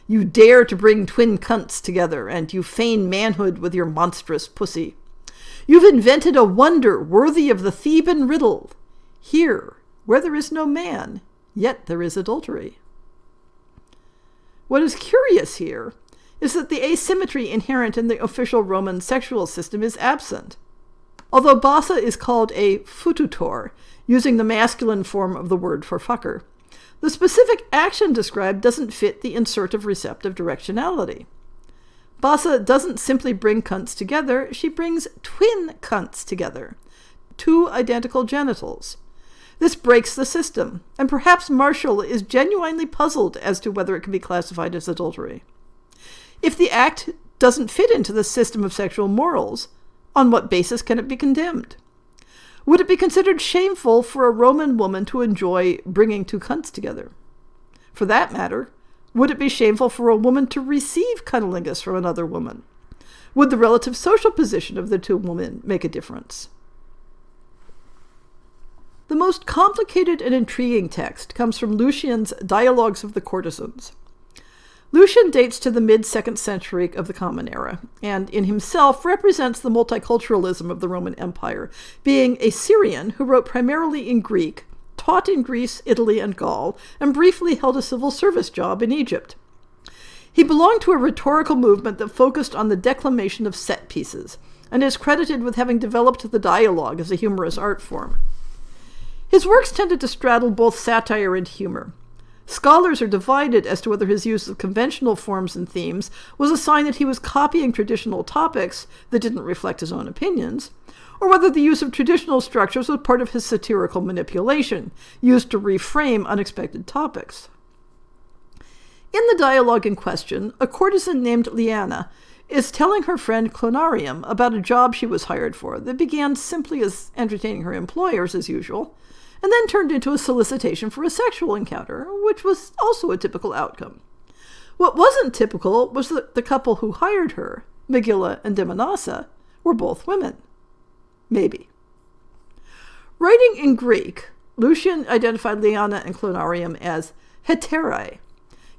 [SPEAKER 1] You dare to bring twin cunts together, and you feign manhood with your monstrous pussy. You've invented a wonder worthy of the Theban riddle. Here, where there is no man, yet there is adultery. What is curious here is that the asymmetry inherent in the official Roman sexual system is absent. Although Bassa is called a fututor, using the masculine form of the word for fucker, the specific action described doesn't fit the insertive receptive directionality. Bassa doesn't simply bring cunts together, she brings twin cunts together, two identical genitals. This breaks the system, and perhaps Marshall is genuinely puzzled as to whether it can be classified as adultery. If the act doesn't fit into the system of sexual morals, on what basis can it be condemned? Would it be considered shameful for a Roman woman to enjoy bringing two cunts together? For that matter, would it be shameful for a woman to receive cunnilingus from another woman? Would the relative social position of the two women make a difference? The most complicated and intriguing text comes from Lucian's Dialogues of the Courtesans. Lucian dates to the mid-2nd century of the Common Era, and in himself represents the multiculturalism of the Roman Empire, being a Syrian who wrote primarily in Greek, taught in Greece, Italy, and Gaul, and briefly held a civil service job in Egypt. He belonged to a rhetorical movement that focused on the declamation of set pieces, and is credited with having developed the dialogue as a humorous art form. His works tended to straddle both satire and humor. Scholars are divided as to whether his use of conventional forms and themes was a sign that he was copying traditional topics that didn't reflect his own opinions, or whether the use of traditional structures was part of his satirical manipulation, used to reframe unexpected topics. In the dialogue in question, a courtesan named Leanna is telling her friend Clonarium about a job she was hired for that began simply as entertaining her employers as usual, and then turned into a solicitation for a sexual encounter, which was also a typical outcome. What wasn't typical was that the couple who hired her, Megilla and Demonassa, were both women. Maybe. Writing in Greek, Lucian identified Leanna and Clonarium as heterae,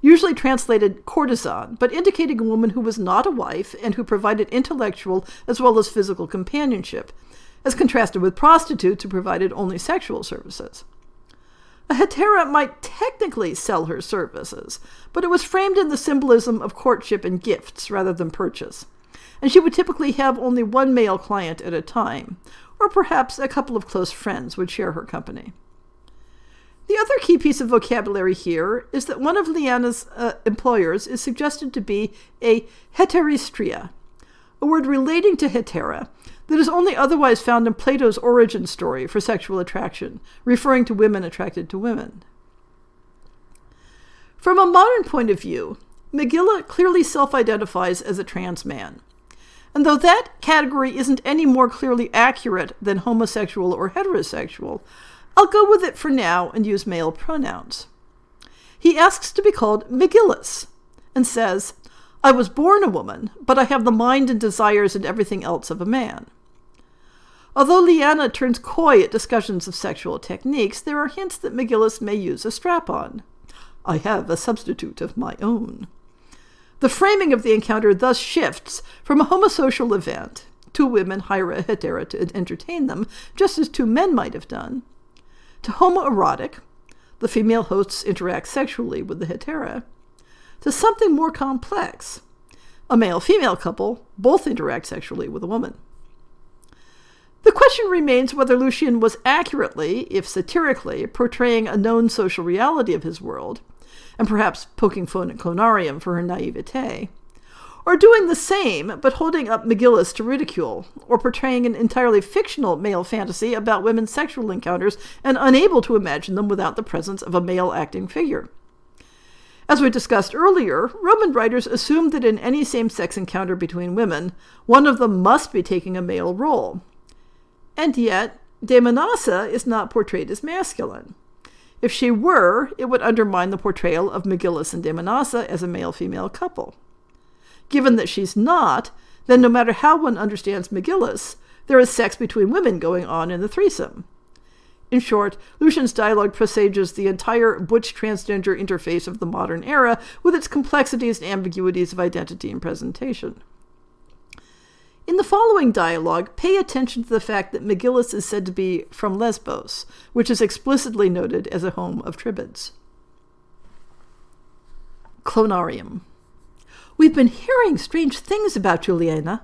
[SPEAKER 1] usually translated courtesan, but indicating a woman who was not a wife and who provided intellectual as well as physical companionship, as contrasted with prostitutes who provided only sexual services. A hetera might technically sell her services, but it was framed in the symbolism of courtship and gifts rather than purchase, and she would typically have only one male client at a time, or perhaps a couple of close friends would share her company. The other key piece of vocabulary here is that one of Leanna's employers is suggested to be a heteristria, a word relating to hetera, that is only otherwise found in Plato's origin story for sexual attraction, referring to women attracted to women. From a modern point of view, Megilla clearly self-identifies as a trans man. And though that category isn't any more clearly accurate than homosexual or heterosexual, I'll go with it for now and use male pronouns. He asks to be called Megillus, and says, I was born a woman, but I have the mind and desires and everything else of a man. Although Leanna turns coy at discussions of sexual techniques, there are hints that Megillus may use a strap-on. I have a substitute of my own. The framing of the encounter thus shifts from a homosocial event, two women hire a hetera to entertain them, just as two men might have done, to homoerotic, the female hosts interact sexually with the hetera, to something more complex, a male-female couple both interact sexually with a woman. The question remains whether Lucian was accurately, if satirically, portraying a known social reality of his world, and perhaps poking fun at Clonarium for her naivete, or doing the same but holding up McGillis to ridicule, or portraying an entirely fictional male fantasy about women's sexual encounters and unable to imagine them without the presence of a male acting figure. As we discussed earlier, Roman writers assumed that in any same-sex encounter between women, one of them must be taking a male role. And yet, Damonassa is not portrayed as masculine. If she were, it would undermine the portrayal of McGillis and Damonassa as a male-female couple. Given that she's not, then no matter how one understands McGillis, there is sex between women going on in the threesome. In short, Lucian's dialogue presages the entire butch transgender interface of the modern era with its complexities and ambiguities of identity and presentation. In the following dialogue, pay attention to the fact that McGillis is said to be from Lesbos, which is explicitly noted as a home of Tribids. Clonarium. We've been hearing strange things about you, Liena.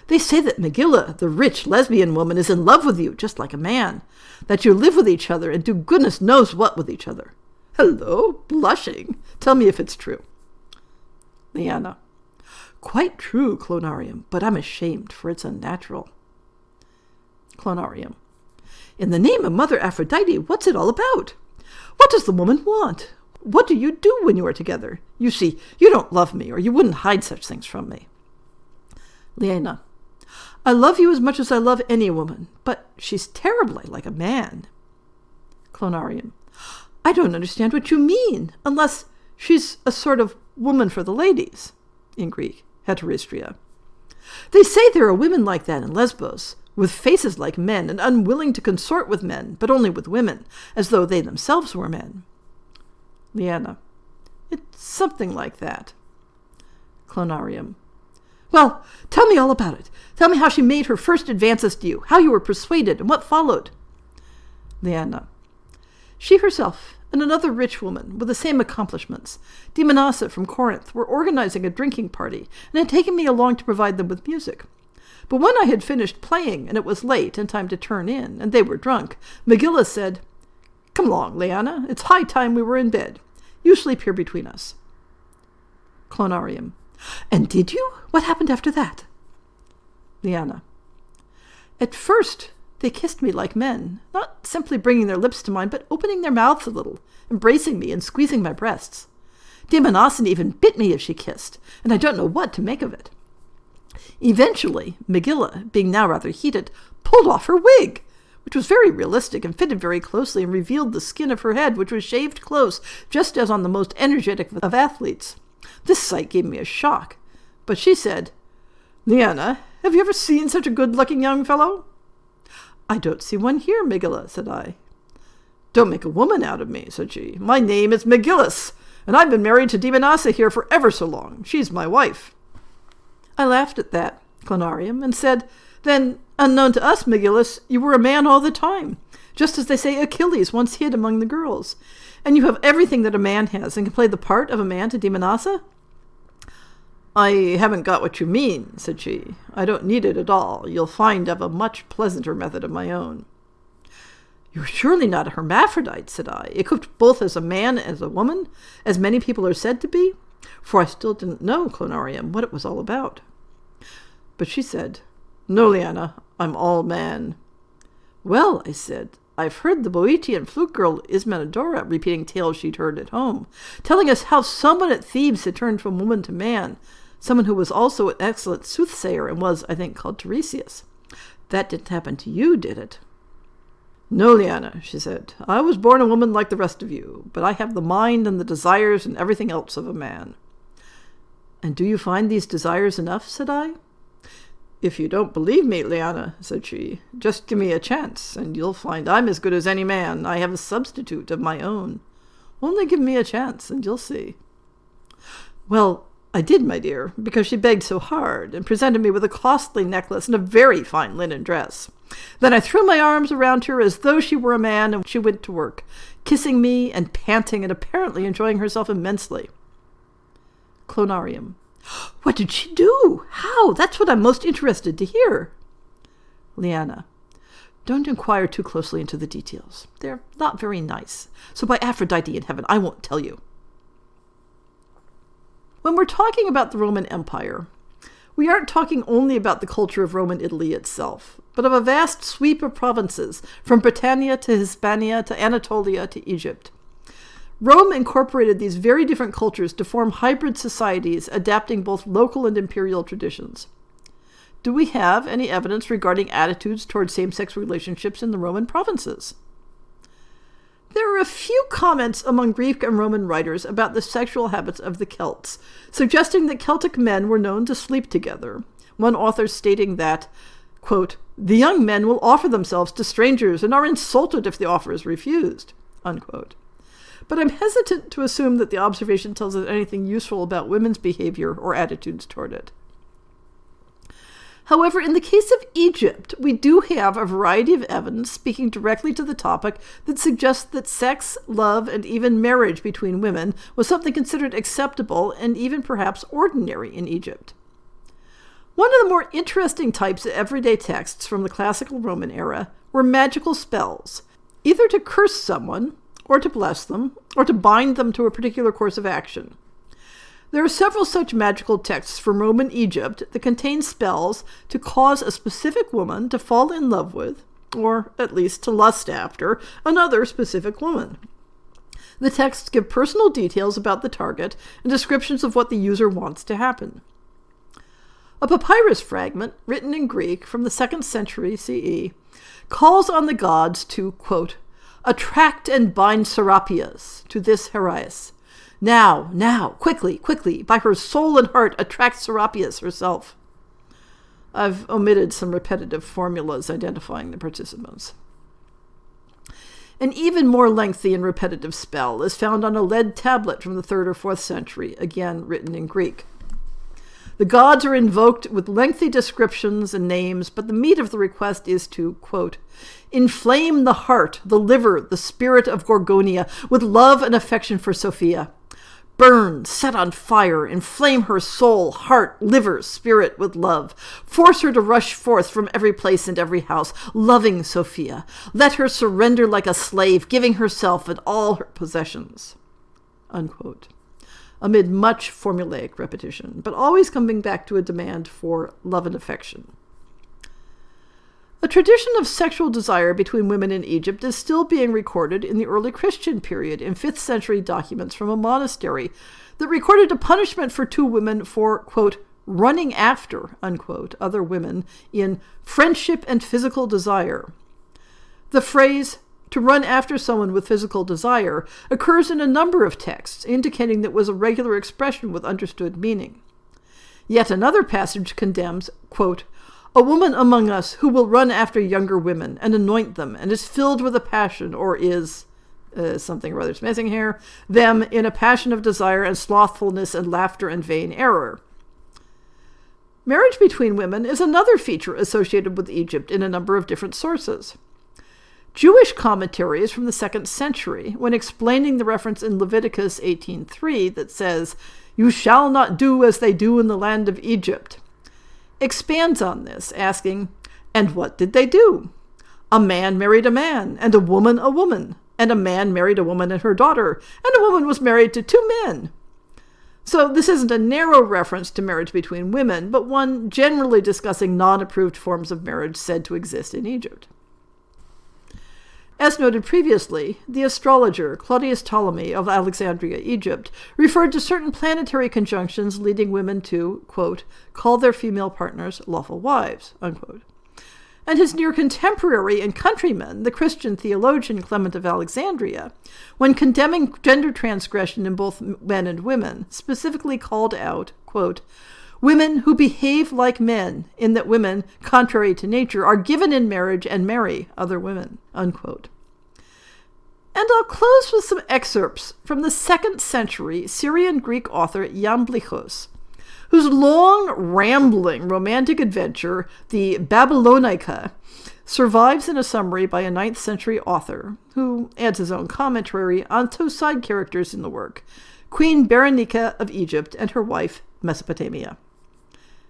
[SPEAKER 1] They say that Megilla, the rich lesbian woman, is in love with you, just like a man. That you live with each other and do goodness knows what with each other. Hello, blushing. Tell me if it's true. Liena. Quite true, Clonarium, but I'm ashamed, for it's unnatural. Clonarium. In the name of Mother Aphrodite, what's it all about? What does the woman want? What do you do when you are together? You see, you don't love me, or you wouldn't hide such things from me. Liena. I love you as much as I love any woman, but she's terribly like a man. Clonarium. I don't understand what you mean, unless she's a sort of woman for the ladies, in Greek, heteristria. They say there are women like that in Lesbos, with faces like men and unwilling to consort with men, but only with women, as though they themselves were men. Liena. It's something like that. Clonarium. Well, tell me all about it. Tell me how she made her first advances to you, how you were persuaded, and what followed. Liena. She herself and another rich woman with the same accomplishments, Damonassa from Corinth, were organizing a drinking party and had taken me along to provide them with music. But when I had finished playing and it was late and time to turn in, and they were drunk, Megilla said, Come along, Liena, it's high time we were in bed. You sleep here between us. Clonarium. And did you? What happened after that? Liena. At first, they kissed me like men, not simply bringing their lips to mine, but opening their mouths a little, embracing me and squeezing my breasts. Damonassa even bit me as she kissed, and I don't know what to make of it. Eventually, Megilla, being now rather heated, pulled off her wig, which was very realistic and fitted very closely and revealed the skin of her head, which was shaved close, just as on the most energetic of athletes. This sight gave me a shock, but she said, Liena, have you ever seen such a good-looking young fellow? I don't see one here, Megilla, said I. Don't make a woman out of me, said she. My name is Megillus, and I've been married to Damonassa here for ever so long. She's my wife. I laughed at that, Clonarium, and said, Then, unknown to us, Megillus, you were a man all the time, just as they say Achilles once hid among the girls. And you have everything that a man has, and can play the part of a man to Damonassa? I haven't got what you mean, said she. I don't need it at all. You'll find I've a much pleasanter method of my own. You're surely not a hermaphrodite, said I, equipped both as a man and as a woman, as many people are said to be, for I still didn't know, Clonarium, what it was all about. But she said, No, Liena, I'm all man. Well, I said, I've heard the Boeotian flute girl Ismenadora repeating tales she'd heard at home, telling us how someone at Thebes had turned from woman to man, someone who was also an excellent soothsayer and was, I think, called Tiresias. That didn't happen to you, did it? No, Liena, she said. I was born a woman like the rest of you, but I have the mind and the desires and everything else of a man. And do you find these desires enough, said I? If you don't believe me, Liena, said she, just give me a chance, and you'll find I'm as good as any man. I have a substitute of my own. Only give me a chance, and you'll see. Well, I did, my dear, because she begged so hard, and presented me with a costly necklace and a very fine linen dress. Then I threw my arms around her as though she were a man, and she went to work, kissing me and panting and apparently enjoying herself immensely. Clonarium. What did she do? How? That's what I'm most interested to hear. Liena. Don't inquire too closely into the details. They're not very nice. So by Aphrodite in heaven, I won't tell you. When we're talking about the Roman Empire, we aren't talking only about the culture of Roman Italy itself, but of a vast sweep of provinces, from Britannia to Hispania to Anatolia to Egypt. Rome incorporated these very different cultures to form hybrid societies adapting both local and imperial traditions. Do we have any evidence regarding attitudes toward same-sex relationships in the Roman provinces? There are a few comments among Greek and Roman writers about the sexual habits of the Celts, suggesting that Celtic men were known to sleep together, one author stating that, quote, "The young men will offer themselves to strangers and are insulted if the offer is refused," unquote. But I'm hesitant to assume that the observation tells us anything useful about women's behavior or attitudes toward it. However, in the case of Egypt, we do have a variety of evidence speaking directly to the topic that suggests that sex, love, and even marriage between women was something considered acceptable and even perhaps ordinary in Egypt. One of the more interesting types of everyday texts from the classical Roman era were magical spells, either to curse someone, or to bless them, or to bind them to a particular course of action. There are several such magical texts from Roman Egypt that contain spells to cause a specific woman to fall in love with, or at least to lust after, another specific woman. The texts give personal details about the target and descriptions of what the user wants to happen. A papyrus fragment, written in Greek from the 2nd century CE, calls on the gods to, quote, "attract and bind Serapias to this Heraeus. Now, quickly, by her soul and heart, attract Serapias herself." I've omitted some repetitive formulas identifying the participants. An even more lengthy and repetitive spell is found on a lead tablet from the 3rd or 4th century, again written in Greek. The gods are invoked with lengthy descriptions and names, but the meat of the request is to, quote, "inflame the heart, the liver, the spirit of Gorgonia with love and affection for Sophia. Burn, set on fire, inflame her soul, heart, liver, spirit with love. Force her to rush forth from every place and every house, loving Sophia. Let her surrender like a slave, giving herself and all her possessions." Unquote. Amid much formulaic repetition, but always coming back to a demand for love and affection. A tradition of sexual desire between women in Egypt is still being recorded in the early Christian period in 5th century documents from a monastery that recorded a punishment for 2 women for, quote, "running after," unquote, other women in friendship and physical desire. The phrase, "to run after someone with physical desire," occurs in a number of texts, indicating that it was a regular expression with understood meaning. Yet another passage condemns, quote, "a woman among us who will run after younger women and anoint them and is filled with a passion or is," something or other's missing here, "them in a passion of desire and slothfulness and laughter and vain error." Marriage between women is another feature associated with Egypt in a number of different sources. Jewish commentaries from the 2nd century, when explaining the reference in Leviticus 18:3 that says, "You shall not do as they do in the land of Egypt," expands on this, asking, "and what did they do? A man married a man, and a woman, and a man married a woman and her daughter, and a woman was married to 2 men. So this isn't a narrow reference to marriage between women, but one generally discussing non-approved forms of marriage said to exist in Egypt. As noted previously, the astrologer Claudius Ptolemy of Alexandria, Egypt, referred to certain planetary conjunctions leading women to, quote, "call their female partners lawful wives," unquote. And his near contemporary and countryman, the Christian theologian Clement of Alexandria, when condemning gender transgression in both men and women, specifically called out, quote, "women who behave like men, in that women, contrary to nature, are given in marriage and marry other women," unquote. And I'll close with some excerpts from the 2nd century Syrian-Greek author Iamblichos, whose long, rambling romantic adventure, the Babylonica, survives in a summary by a 9th century author, who adds his own commentary on 2 side characters in the work, Queen Berenica of Egypt and her wife Mesopotamia.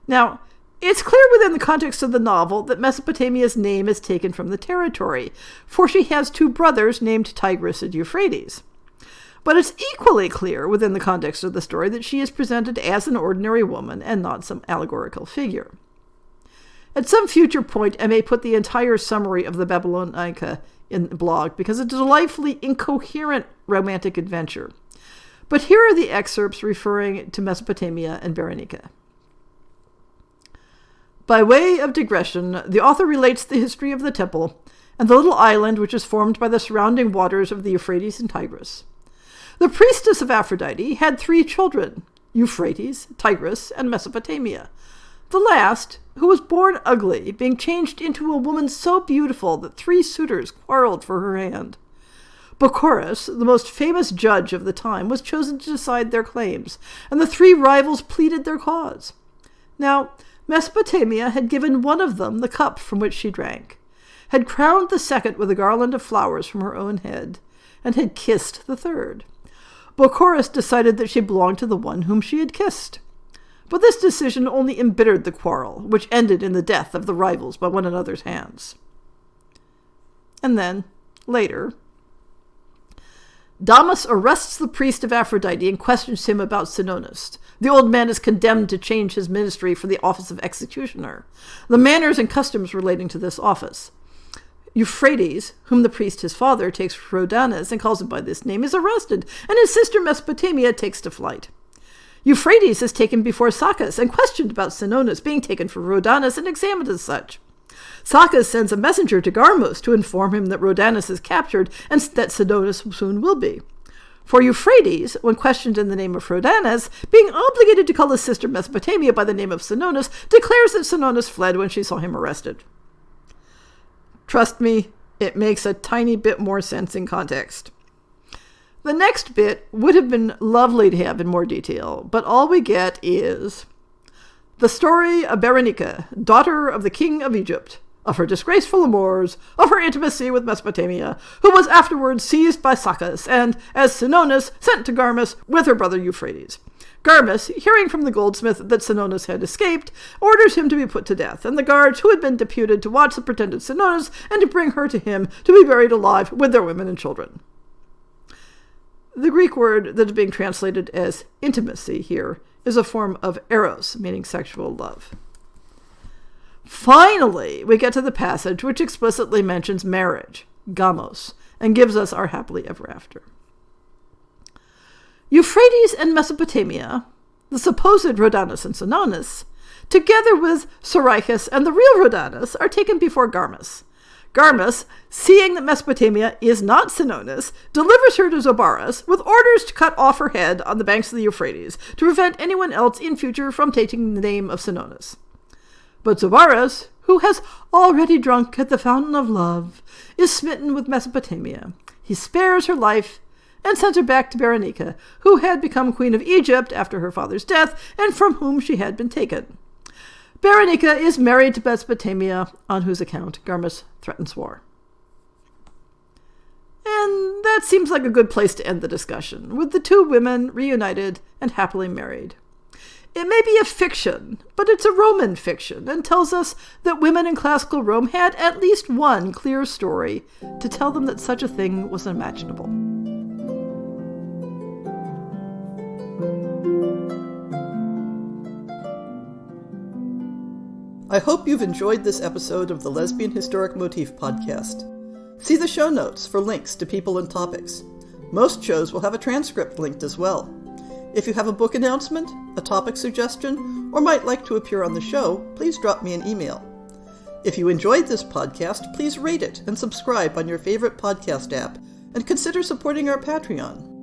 [SPEAKER 1] Now, It's clear within the context of the novel that Mesopotamia's name is taken from the territory, for she has two brothers named Tigris and Euphrates. But it's equally clear within the context of the story that she is presented as an ordinary woman and not some allegorical figure. At some future point, I may put the entire summary of the Babylonica in the blog because it's a delightfully incoherent romantic adventure. But here are the excerpts referring to Mesopotamia and Berenica. By way of digression, the author relates the history of the temple and the little island which is formed by the surrounding waters of the Euphrates and Tigris. The priestess of Aphrodite had 3 children, Euphrates, Tigris, and Mesopotamia. The last, who was born ugly, being changed into a woman so beautiful that 3 suitors quarreled for her hand. Bocorus, the most famous judge of the time, was chosen to decide their claims, and the 3 rivals pleaded their cause. Now, Mesopotamia had given one of them the cup from which she drank, had crowned the second with a garland of flowers from her own head, and had kissed the third. Bocorus decided that she belonged to the one whom she had kissed. But this decision only embittered the quarrel, which ended in the death of the rivals by one another's hands. And then, later, Damas arrests the priest of Aphrodite and questions him about Sinonis. The old man is condemned to change his ministry for the office of executioner, the manners and customs relating to this office. Euphrates, whom the priest his father takes for Rhodanus and calls him by this name, is arrested, and his sister Mesopotamia takes to flight. Euphrates is taken before Saccas and questioned about Sinonis being taken for Rhodanus and examined as such. Saccas sends a messenger to Garmus to inform him that Rhodanus is captured and that Sinonis soon will be. For Euphrates, when questioned in the name of Rhodanus, being obligated to call his sister Mesopotamia by the name of Sinonis, declares that Sinonis fled when she saw him arrested. Trust me, it makes a tiny bit more sense in context. The next bit would have been lovely to have in more detail, but all we get is the story of Berenica, daughter of the king of Egypt, of her disgraceful amours, of her intimacy with Mesopotamia, who was afterwards seized by Saccas, and, as Sinonis, sent to Garmus with her brother Euphrates. Garmus, hearing from the goldsmith that Sinonis had escaped, orders him to be put to death, and the guards who had been deputed to watch the pretended Sinonis and to bring her to him to be buried alive with their women and children. The Greek word that is being translated as intimacy here is a form of eros, meaning sexual love. Finally, we get to the passage which explicitly mentions marriage, gamos, and gives us our happily ever after. Euphrates and Mesopotamia, the supposed Rhodanus and Sinonis, together with Soraichus and the real Rhodanus, are taken before Garmus. Garmus, seeing that Mesopotamia is not Sinonis, delivers her to Zobaras with orders to cut off her head on the banks of the Euphrates to prevent anyone else in future from taking the name of Sinonis. But Zobaras, who has already drunk at the fountain of love, is smitten with Mesopotamia. He spares her life and sends her back to Berenica, who had become queen of Egypt after her father's death and from whom she had been taken. Berenica is married to Mesopotamia, on whose account Garmus threatens war. And that seems like a good place to end the discussion, with the 2 women reunited and happily married. It may be a fiction, but it's a Roman fiction, and tells us that women in classical Rome had at least one clear story to tell them that such a thing was imaginable. I hope you've enjoyed this episode of the Lesbian Historic Motif Podcast. See the show notes for links to people and topics. Most shows will have a transcript linked as well. If you have a book announcement, a topic suggestion, or might like to appear on the show, please drop me an email. If you enjoyed this podcast, please rate it and subscribe on your favorite podcast app, and consider supporting our Patreon.